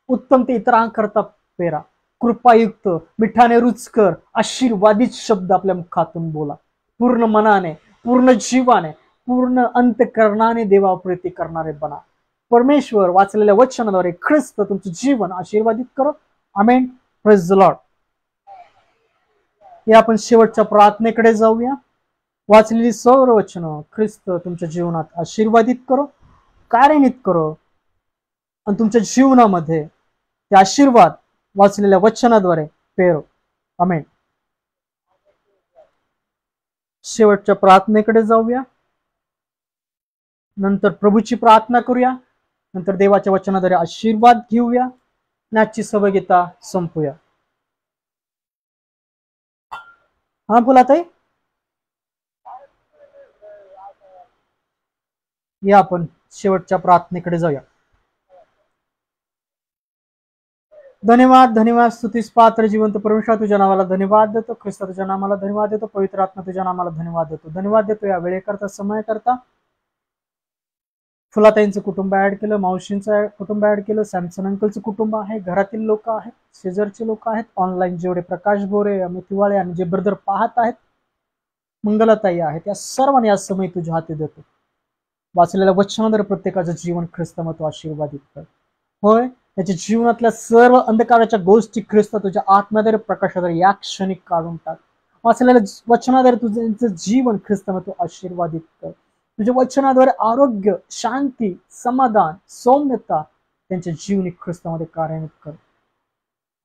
उत्तम ते इतरांकरता पेरा. कृपायुक्त, मिठाने रुचकर, आशीर्वादित शब्द आपल्या मुखातून बोला. पूर्ण मनाने, पूर्ण जीवाने, पूर्ण अंतःकरणाने देवाप्रीती करणारे बना. परमेश्वर वाचलेल्या वचनाद्वारे ख्रिस्त तुमचं जीवन आशीर्वादित करो. आमेन. Praise the Lord. हे आपण शेवटच्या प्रार्थनेकडे जाऊया. वाचलेली सर्व वचनं ख्रिस्त तुमच्या जीवनात आशीर्वादित करो, कार्यान्वित करो आणि तुमच्या जीवनामध्ये ते आशीर्वाद वाचलेल्या वचनाद्वारे पेरो. आमेन. शेवटच्या प्रार्थनेकडे जाऊया, नंतर प्रभूची प्रार्थना करूया, नंतर देवाच्या वचनाद्वारे आशीर्वाद घेऊया, आजची सभा संपूया. हा बोला ताई. या आपण शेवटच्या प्रार्थनेकडे जाऊया. धन्यवाद स्तुतीस पात्र जिवंत परमेश्वर तुझ्या नावाला धन्यवाद देतो. ख्रिस्त तुझ्या नावाला धन्यवाद देतो. पवित्र आत्मा तुझ्या नावाला धन्यवाद देतो. या वेळेकरता, समयकरता फुलाताईंचं कुटुंब ऍड केलं, मावशींचं कुटुंब ऍड केलं, सॅमसन अंकलचं कुटुंब आहे, घरातील लोक आहेत, शेजारचे लोक आहेत, ऑनलाईन जेवढे प्रकाश बोरे, अमित तिवाळे आणि जे ब्रदर पाहत आहेत, मंगलाताई आहेत, या सर्वांनी आज समय तुझ्या हाती देतो. वाचलेल्या वचनाद्वारे प्रत्येकाचं जीवन ख्रिस्तामत आशीर्वादित कर. होय, त्याच्या जीवनातल्या सर्व अंधकाराच्या गोष्टी ख्रिस्त तुझ्या आत्म्याद्वारे प्रकाशाद्वारे या क्षणी काढून टाक. वाचलेल्या वचनाद्वारे तुझं जीवन ख्रिस्तामत आशीर्वादित कर. तुझ्या वचनाद्वारे आरोग्य, शांती, समाधान, सौम्यता त्यांच्या जीवनी ख्रिस्तामध्ये कार्यान्वित कर.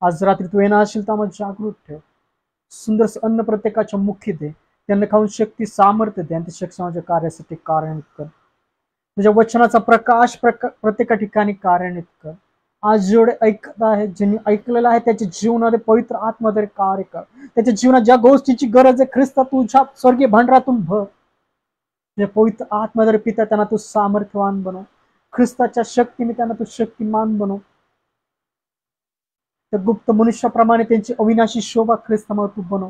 आज रात्री तू येणार असेल तर आम्हाला जागृत ठेव. सुंदर अन्न प्रत्येकाच्या मुखी दे, त्यांना खाऊन शक्ती, सामर्थ्य दे आणि शिक्षणाच्या कार्यासाठी कार्यान्वित कर. तुझ्या वचनाचा प्रकाश प्रत्येका ठिकाणी कार्यान्वित कर. आज जेवढे ऐकत आहेत, ज्यांनी ऐकलेलं आहे त्याच्या जीवनामध्ये पवित्र आत्म्याद्वारे कार्य कर. त्याच्या जीवनात ज्या गोष्टीची गरज आहे ख्रिस्त तुझ्या स्वर्गीय भांडारातून भर. जे पवित्र आत्म्याद्वारे पिता त्यांना तू सामर्थ्यवान बनव. ख्रिस्ताच्या शक्तीने त्यांना तू शक्तिमान बनव. त्या गुप्त मनुष्याप्रमाणे त्यांची अविनाशी शोभा ख्रिस्तामध्ये तू बनव.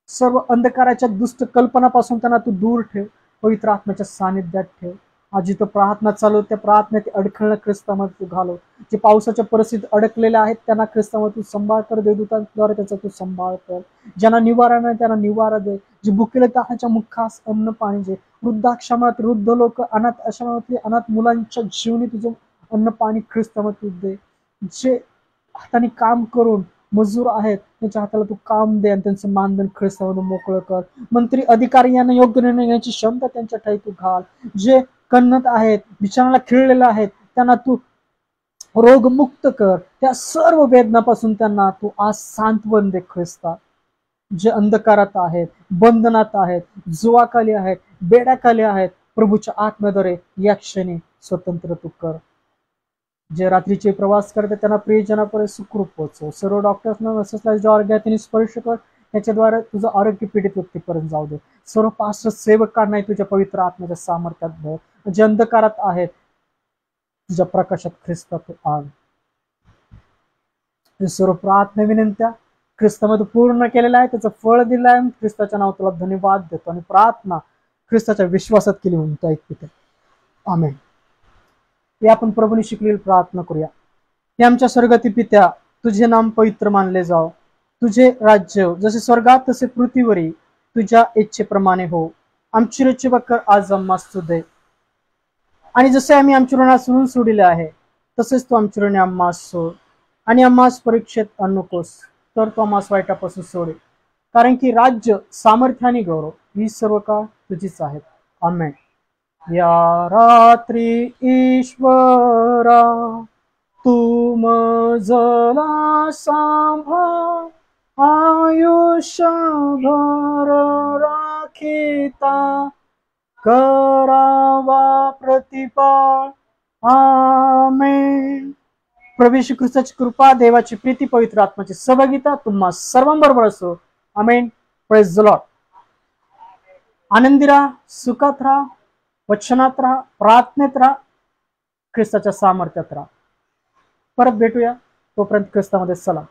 सर्व अंधकाराच्या दुष्ट कल्पनापासून त्यांना तू दूर ठेव, पवित्र आत्म्याच्या सानिध्यात ठेव. आज जिथं प्रार्थना चालू, त्या प्रार्थनेत अडखळणं ख्रिस्तामध्ये तू घालव. जे पावसाच्या परिस्थितीत अडकलेले आहेत त्यांना ख्रिस्तामध्ये तू संभाळ कर, देवदूतांद्वारे त्याचा तू संभाळ कर. ज्यांना निवारा नाही त्यांना निवारा दे. जे भुकेले त्याच्या मुखास अन्न पाणी दे. वृद्धाश्रमात वृद्ध लोक, अनाथ आश्रमातले अनाथ मुलांच्या जीवनी तुझं अन्न पाणी ख्रिस्तामध्ये तू दे. जे हाताने काम करून मजूर आहेत त्यांच्या हाताला तू काम दे आणि त्यांचं मानधन ख्रिस्तामध्ये मोकळं कर. मंत्री अधिकारी यांना योग्य निर्णय घेण्याची क्षमता त्यांच्या ठाई तू घाल. जे कन्नत आहेत, बिछाणाला खिळलेले आहेत, त्यांना तू रोगमुक्त कर. त्या सर्व वेदनापासून त्यांना तू आज सांत्वन दे ख्रिस्ता. जे अंधकारात आहेत, बंधनात आहेत, जुवाखाली आहेत, बेड्याखाली आहेत, प्रभूच्या आत्म्याद्वारे या क्षणी स्वतंत्र तू कर. जे रात्रीचे प्रवास करतात त्यांना प्रियजनापर्यंत सुखरूप पोहोचव. सर्व डॉक्टर्सना नर्सेसला ज्या आरोग्याने स्पर्श कर, त्याच्याद्वारे तुझं आरोग्य पीडित व्यक्तीपर्यंत जाऊ दे. सर्व पास्टर सेवकांनाही तुझ्या पवित्र आत्म्याच्या सामर्थ्यात भर. जे अंधकारात आहेत तुझ्या प्रकाशात ख्रिस्ता तू आण. सर्व प्रार्थना विनंत्या ख्रिस्तामध्ये पूर्ण केलेल्या आहे, त्याचं फळ दिलं आहे. ख्रिस्ताच्या नाव तुला धन्यवाद देतो आणि प्रार्थना ख्रिस्ताच्या विश्वासात केली म्हणून तो ऐकते. आमेन. हे आपण प्रभूने शिकलेली प्रार्थना करूया. हे आमच्या स्वर्गातील पित्या, तुझे नाम पवित्र मानले जाव. तुझे राज्य जसे स्वर्गात तसे पृथ्वीवरी तुझ्या इच्छेप्रमाणे हो. आमची रोजची भाकर आज आम्हास तू दे, आणि जसे आम्ही आमच्या ऋणास सोडिले आहे तसेच तू आमच्या ऋणी आम्हास सोड. आणि आम्हास परीक्षेत आणू नकोस, तर तू आम्हास वाईटापासून सोडे. कारण की राज्य, सामर्थ्य आणि गौरव ही सर्व काळ तुझीच आहेत. आमेन. या रात्री ईश्वरा तू मजला सांभाळ, आयुष्यभर राखिता करावा प्रतिपाळ. आमेन. प्रभू येशू ख्रिस्ताची कृपा, देवाची प्रीती, पवित्र आत्म्याची सहभागिता तुम्हा सर्वांबरोबर असो. आमेन. Praise the Lord. आनंदी राहा, सुखात राहा, वचनात राहा, प्रार्थनेत राहा, ख्रिस्ताच्या सामर्थ्यात राहा. परत भेटूया. तोपर्यंत ख्रिस्तामध्ये सलाम.